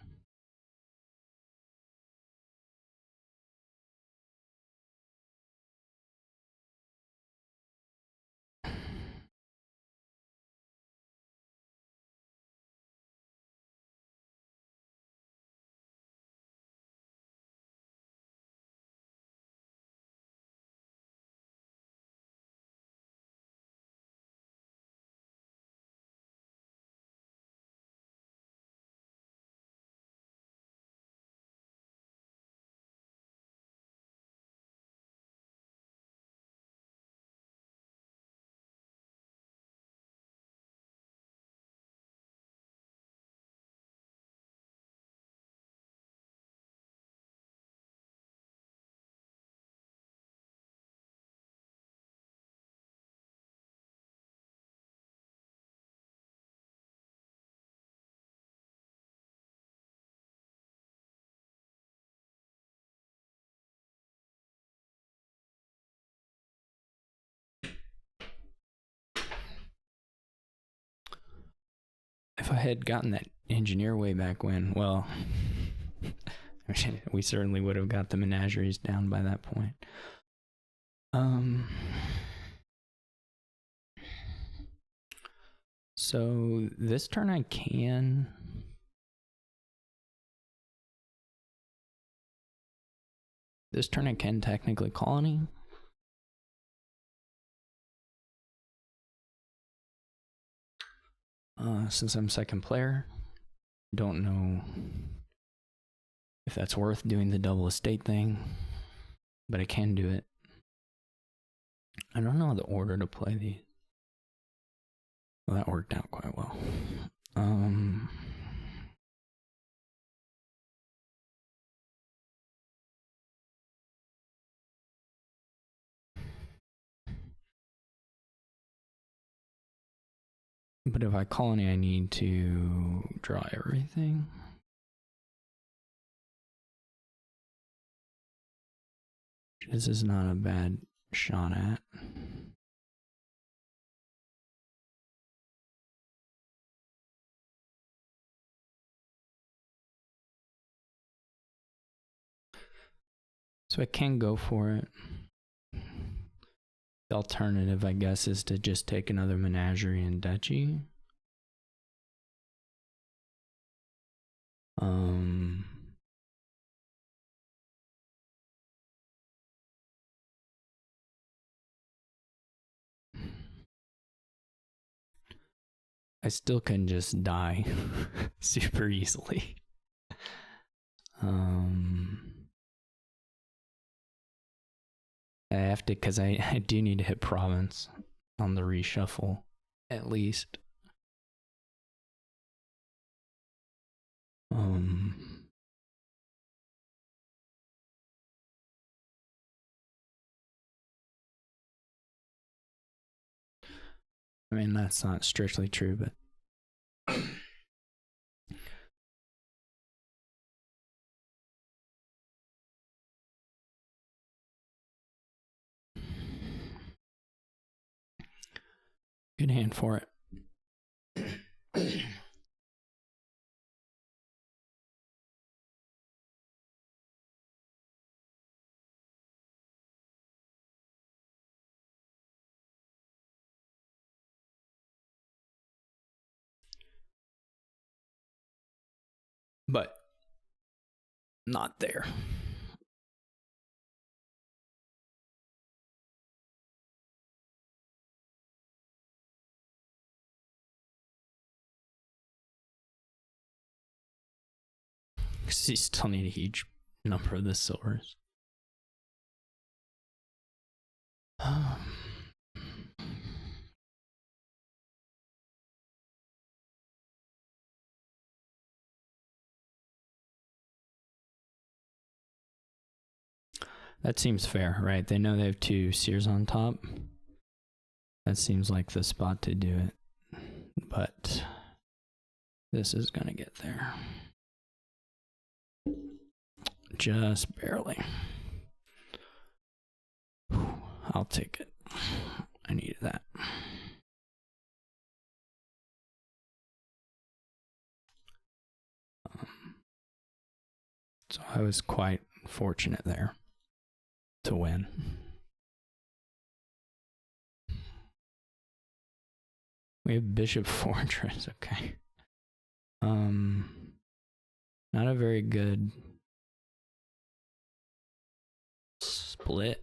If I had gotten that engineer way back when, well, we certainly would have got the menageries down by that point. So this turn I can... This turn I can technically colony. Since I'm second player, don't know if that's worth doing the double estate thing, but I can do it. I don't know the order to play these. Well, that worked out quite well. But if I colony, I need to draw everything. This is not a bad shot at. So I can go for it. The alternative, I guess, is to just take another menagerie and duchy. I still can just die super easily. I have to, because I do need to hit province on the reshuffle, at least. I mean, that's not strictly true, but good hand for it. But not there. Because you still need a huge number of the silvers. That seems fair, right? They know they have 2 seers on top. That seems like the spot to do it. But this is gonna get there. Just barely. I'll take it. I needed that. So I was quite fortunate there to win. We have Bishop Fortress, okay. Not a very good split.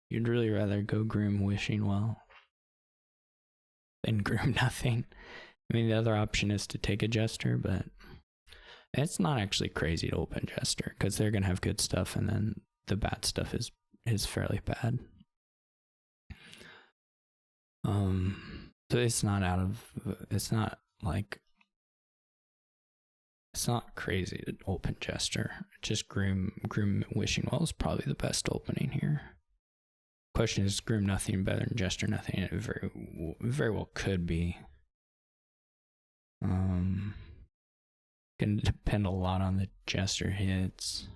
You'd really rather go Groom Wishing Well than Groom Nothing. I mean, the other option is to take a Jester, but it's not actually crazy to open Jester because they're gonna have good stuff, and then the bad stuff is fairly bad. So it's not out of. It's not like. It's not crazy to open Jester. Just Groom Wishing Well is probably the best opening here. Question is, Groom Nothing better than Jester Nothing? It very well could be. Can depend a lot on the Jester hits.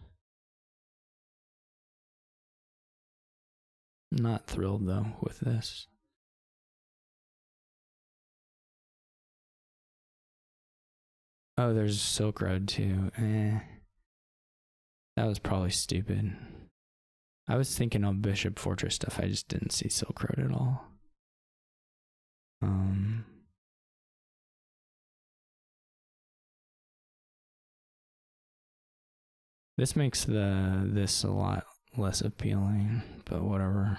Not thrilled though with this. Oh, there's Silk Road too. That was probably stupid. I was thinking on Bishop Fortress stuff. I just didn't see Silk Road at all. This makes this a lot less appealing, but whatever.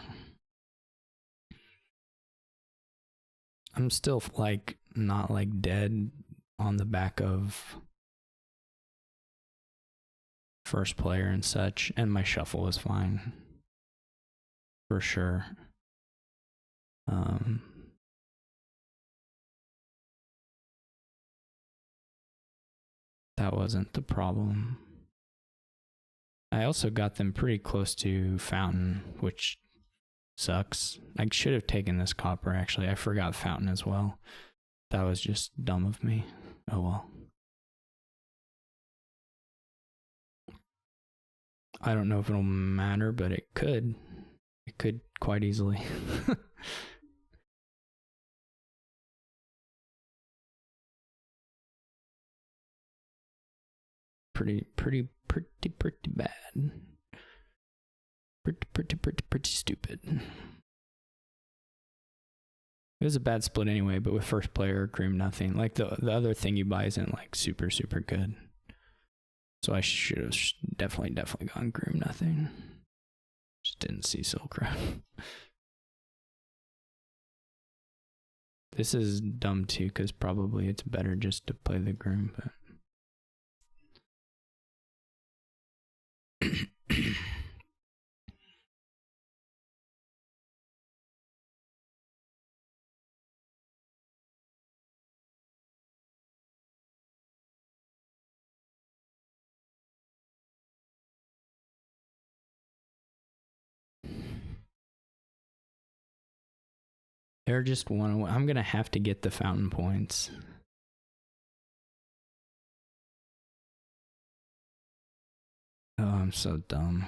I'm still like not like dead on the back of first player and such, and my shuffle was fine for sure. That wasn't the problem. I also got them pretty close to Fountain, which sucks. I should have taken this copper, actually. I forgot Fountain as well. That was just dumb of me. Oh well. I don't know if it'll matter, but it could. It could quite easily. pretty bad. Pretty stupid. It was a bad split anyway, but with first player, cream nothing. Like the other thing you buy isn't like super good. So I should have definitely gone cream nothing. Just didn't see Silk Road. This is dumb too, because probably it's better just to play the groom, but they're just one. I'm gonna have to get the Fountain points. Oh, I'm so dumb.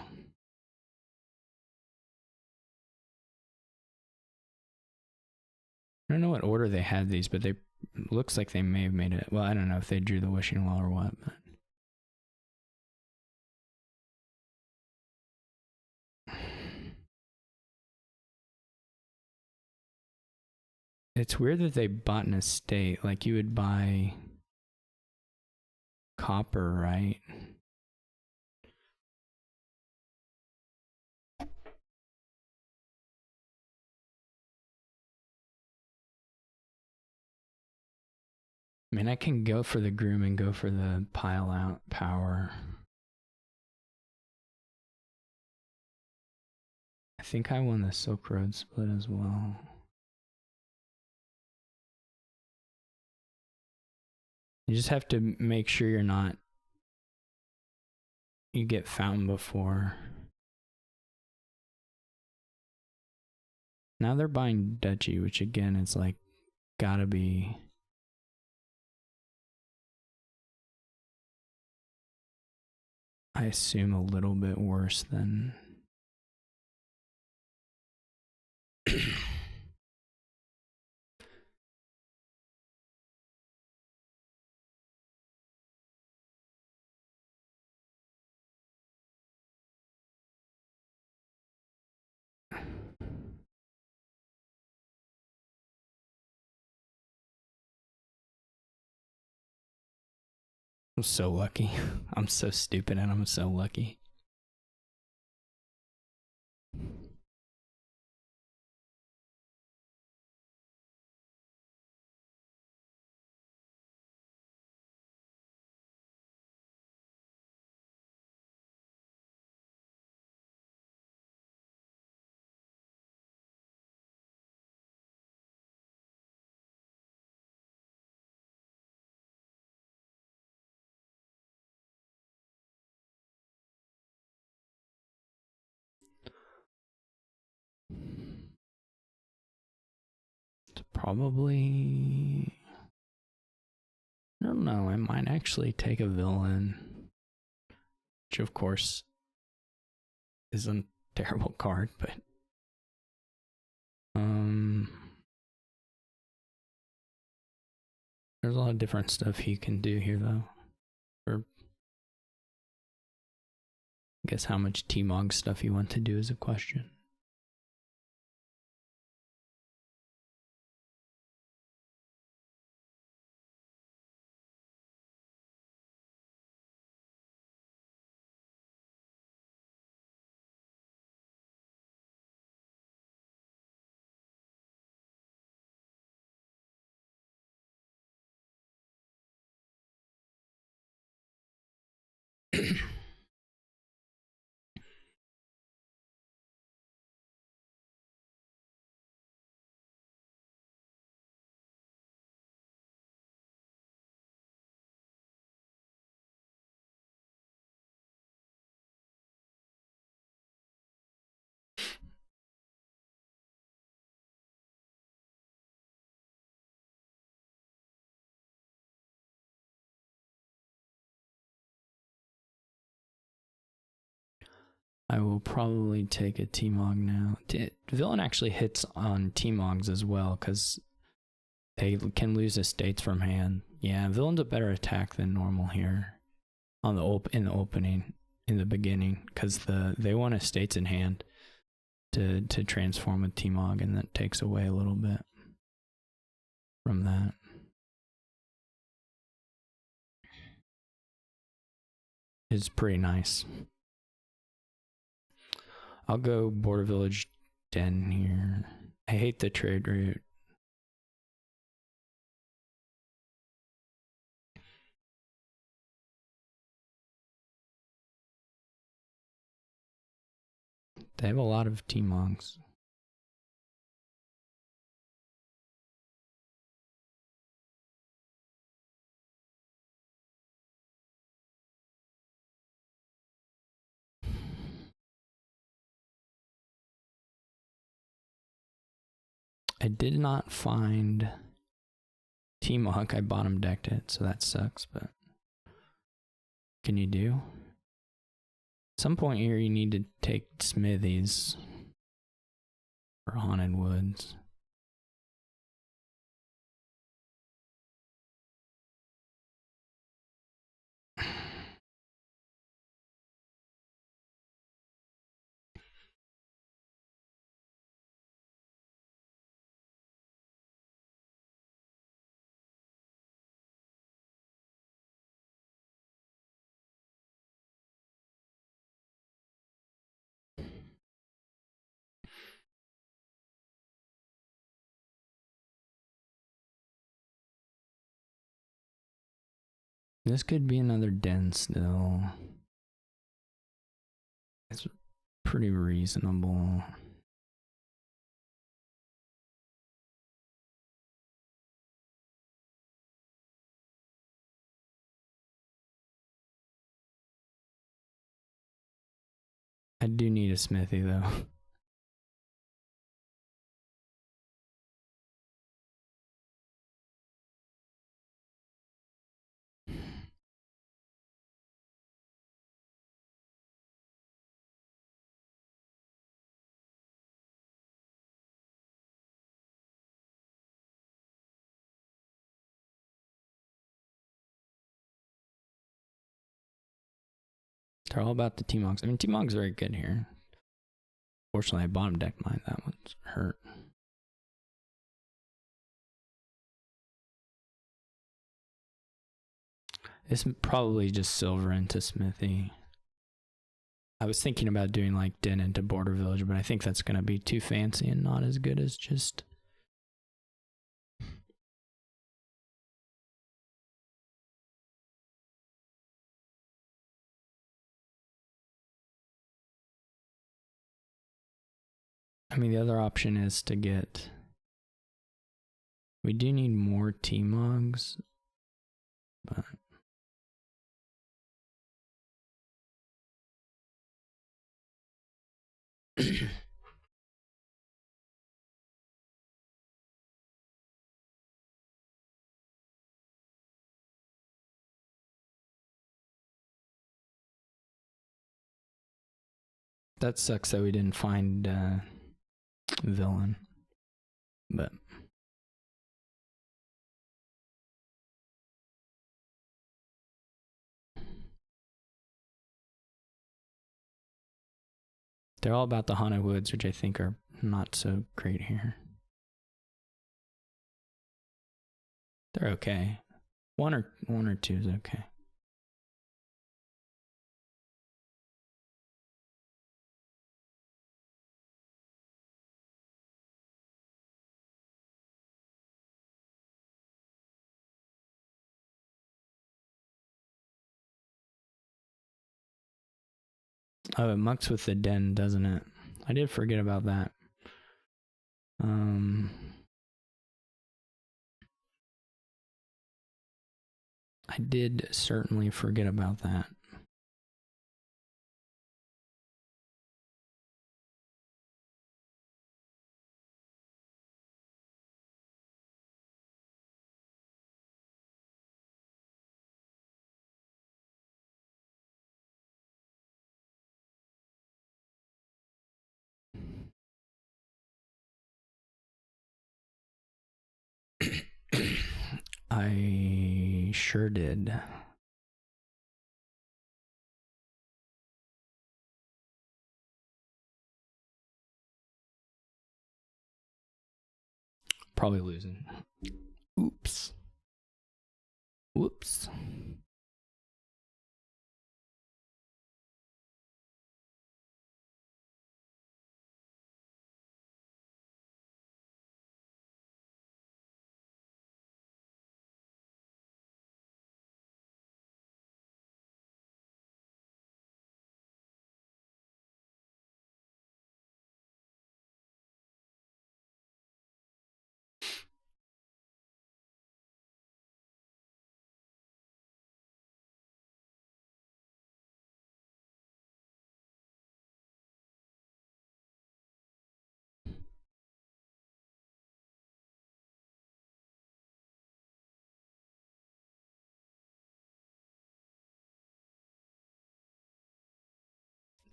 I don't know what order they had these, but they looks like they may have made it. Well, I don't know if they drew the wishing well or what, but it's weird that they bought an estate. Like you would buy copper, right? I mean, I can go for the groom and go for the pile out power. I think I won the Silk Road split as well. You just have to make sure you get Fountain before. Now they're buying Duchy, which again is like gotta be. I assume a little bit worse than. I'm so lucky. I'm so stupid and I'm so lucky. It's probably. I don't know. I might actually take a villain, which of course is a terrible card, but there's a lot of different stuff he can do here though. Or I guess how much T-Mog stuff you want to do is a question. I will probably take a T-Mog now. Villain actually hits on T-Mogs as well, because they can lose estates from hand. Yeah, Villain's a better attack than normal here on in the opening, in the beginning, because they want estates in hand to transform with T-Mog, and that takes away a little bit from that. It's pretty nice. I'll go Border Village Den here. I hate the trade route. They have a lot of T-Mongs. I did not find T-Mog. I bottom decked it, so that sucks, but can you do? At some point here, you need to take Smithies for Haunted Woods. This could be another den still. It's pretty reasonable. I do need a smithy though. They're all about the T-Mogs. I mean, T-Mog's very good here. Fortunately, I bottom decked mine. That one's hurt. It's probably just silver into smithy. I was thinking about doing like den into Border Village, but I think that's going to be too fancy and not as good as just... I mean, the other option is to get... We do need more T-Mogs, but... That sucks that we didn't find Villain, but... They're all about the Haunted Woods, which I think are not so great here. They're okay. One or two is okay. Oh, it mucks with the den, doesn't it? I did forget about that. I did certainly forget about that. I sure did. Probably losing. Oops. Whoops.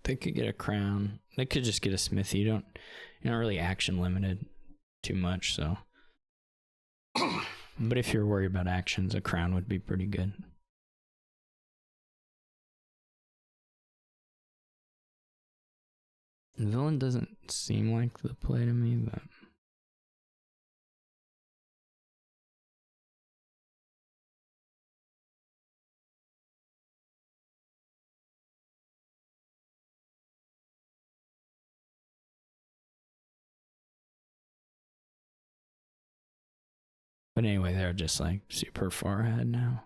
They could get a crown. They could just get a smithy. You're not really action limited too much, so. But if you're worried about actions, a crown would be pretty good. Villain doesn't seem like the play to me, but. But anyway, they're just like super far ahead now.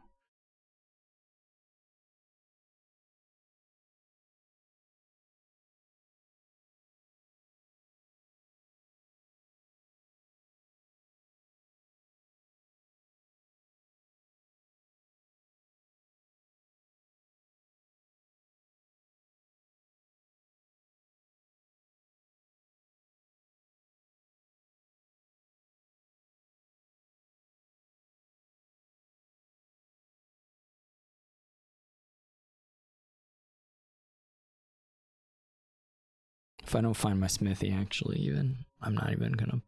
If I don't find my smithy, actually, even, I'm not even gonna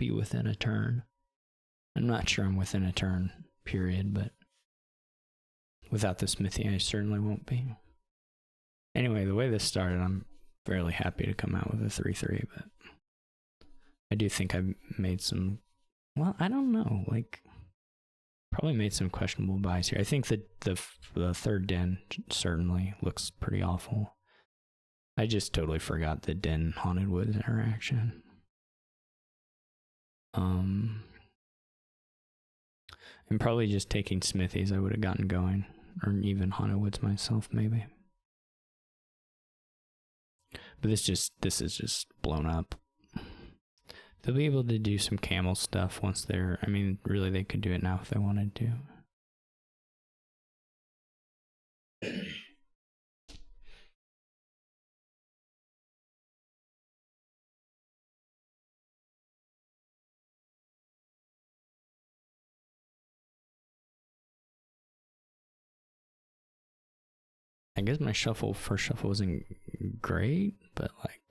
be within a turn. I'm not sure I'm within a turn, period, but without the smithy, I certainly won't be. Anyway, the way this started, I'm fairly happy to come out with a 3-3, but I do think I've made some, well, I don't know, like, probably made some questionable buys here. I think that the third den certainly looks pretty awful. I just totally forgot the Den Haunted Woods interaction. And probably just taking smithies, I would have gotten going, or even Haunted Woods myself, maybe. But this is just blown up. They'll be able to do some camel stuff once they're. I mean, really, they could do it now if they wanted to. I guess my first shuffle wasn't great, but like.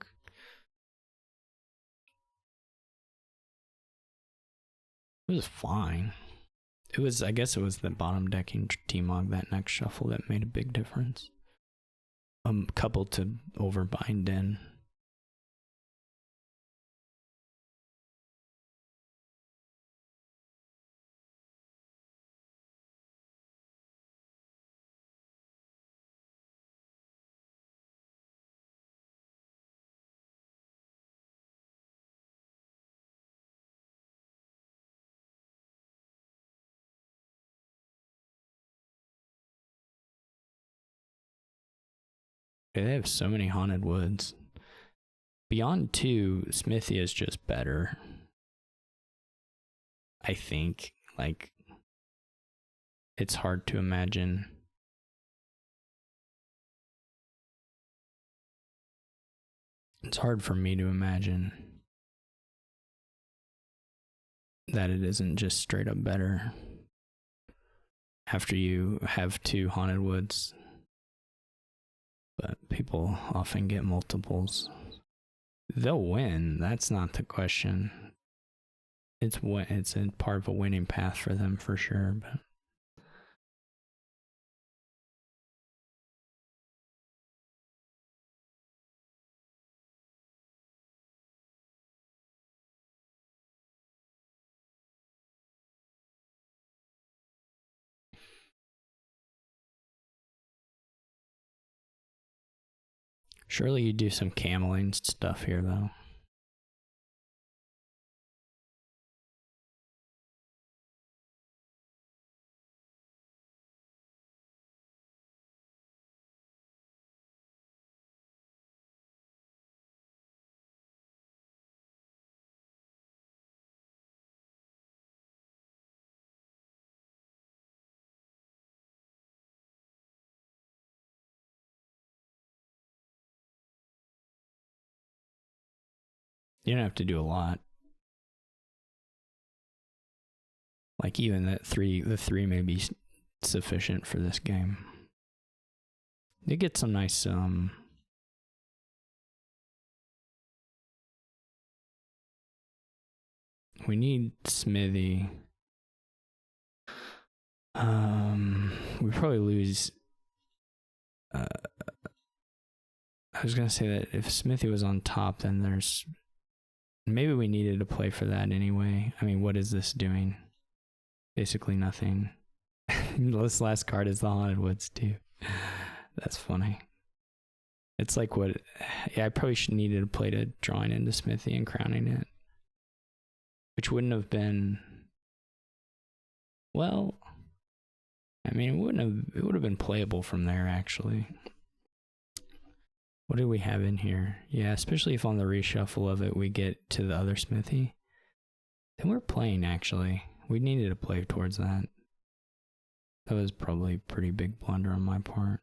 It was fine. I guess it was the bottom decking T-Mog that next shuffle that made a big difference. Coupled to overbind Den. They have so many Haunted Woods. Beyond 2, Smithy is just better. I think. Like, it's hard to imagine. It's hard for me to imagine that it isn't just straight up better after you have 2 Haunted Woods. But people often get multiples. They'll win, that's not the question. it's a part of a winning path for them for sure, but surely you do some cameling stuff here though. You don't have to do a lot. Like even the three may be sufficient for this game. You get some nice we need Smithy. We probably lose. I was gonna say that if Smithy was on top, then there's maybe we needed to play for that anyway. I mean, what is this doing? Basically nothing. This last card is the Haunted Woods too. That's funny. It's like what? Yeah, I probably should needed to play to drawing into Smithy and crowning it, which wouldn't have been. Well, I mean, it would have been playable from there actually. What do we have in here? Yeah, especially if on the reshuffle of it we get to the other Smithy. Then we're playing actually. We needed to play towards that. That was probably a pretty big blunder on my part.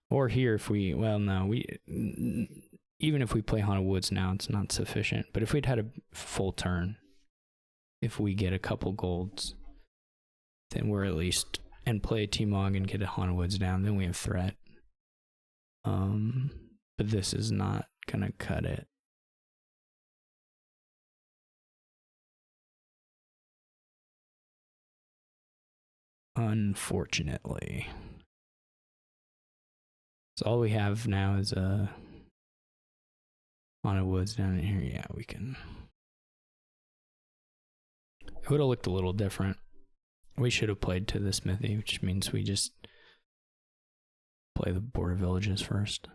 Or here if we, well no, even if we play Haunted Woods now, it's not sufficient. But if we'd had a full turn, if we get a couple golds, then we're at least, and play a T-Mog and get a Haunted Woods down, then we have threat. But this is not gonna cut it. Unfortunately. So all we have now is a Haunted Woods down in here. Yeah, we can. It would have looked a little different. We should have played to the Smithy, which means we just play the Border Villages first.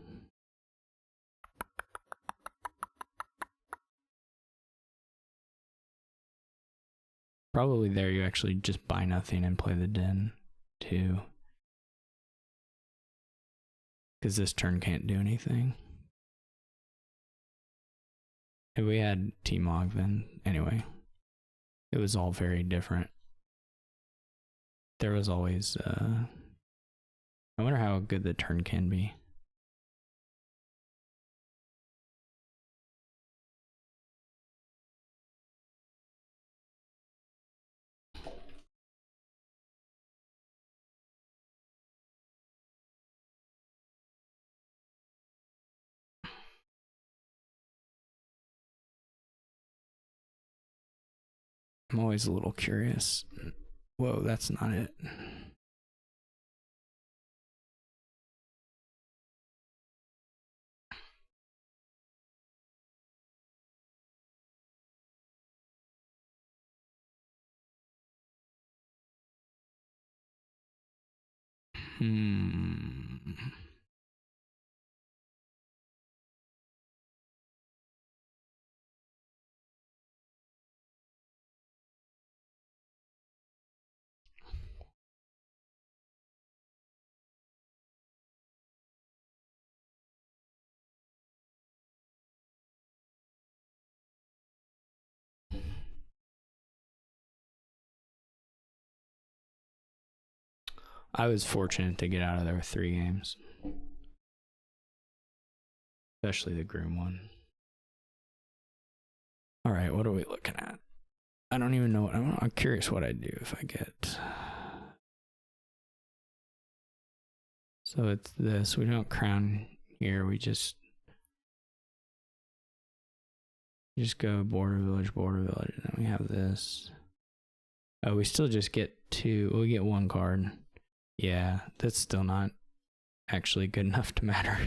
Probably there you actually just buy nothing and play the Den too. Because this turn can't do anything. If we had T-Mog then, anyway, it was all very different. There was always, I wonder how good the turn can be. I'm always a little curious. Whoa, that's not it. I was fortunate to get out of there with 3 games. Especially the Groom one. Alright, what are we looking at? I don't even know what I'm curious what I'd do if I get. So it's this. We don't crown here, we just Just go border village, and then we have this. Oh, we still just get we get 1 card. Yeah, that's still not actually good enough to matter.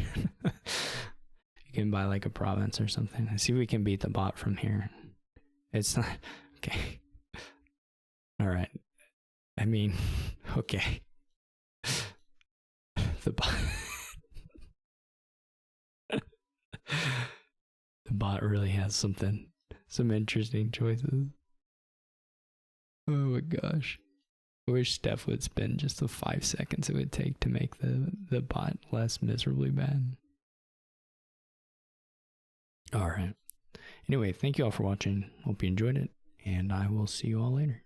You can buy like a province or something. Let's see if we can beat the bot from here. It's not, okay. All right. I mean, okay. The bot. The bot really has some interesting choices. Oh my gosh. I wish Steph would spend just the 5 seconds it would take to make the bot less miserably bad. Alright. Anyway, thank you all for watching. Hope you enjoyed it, and I will see you all later.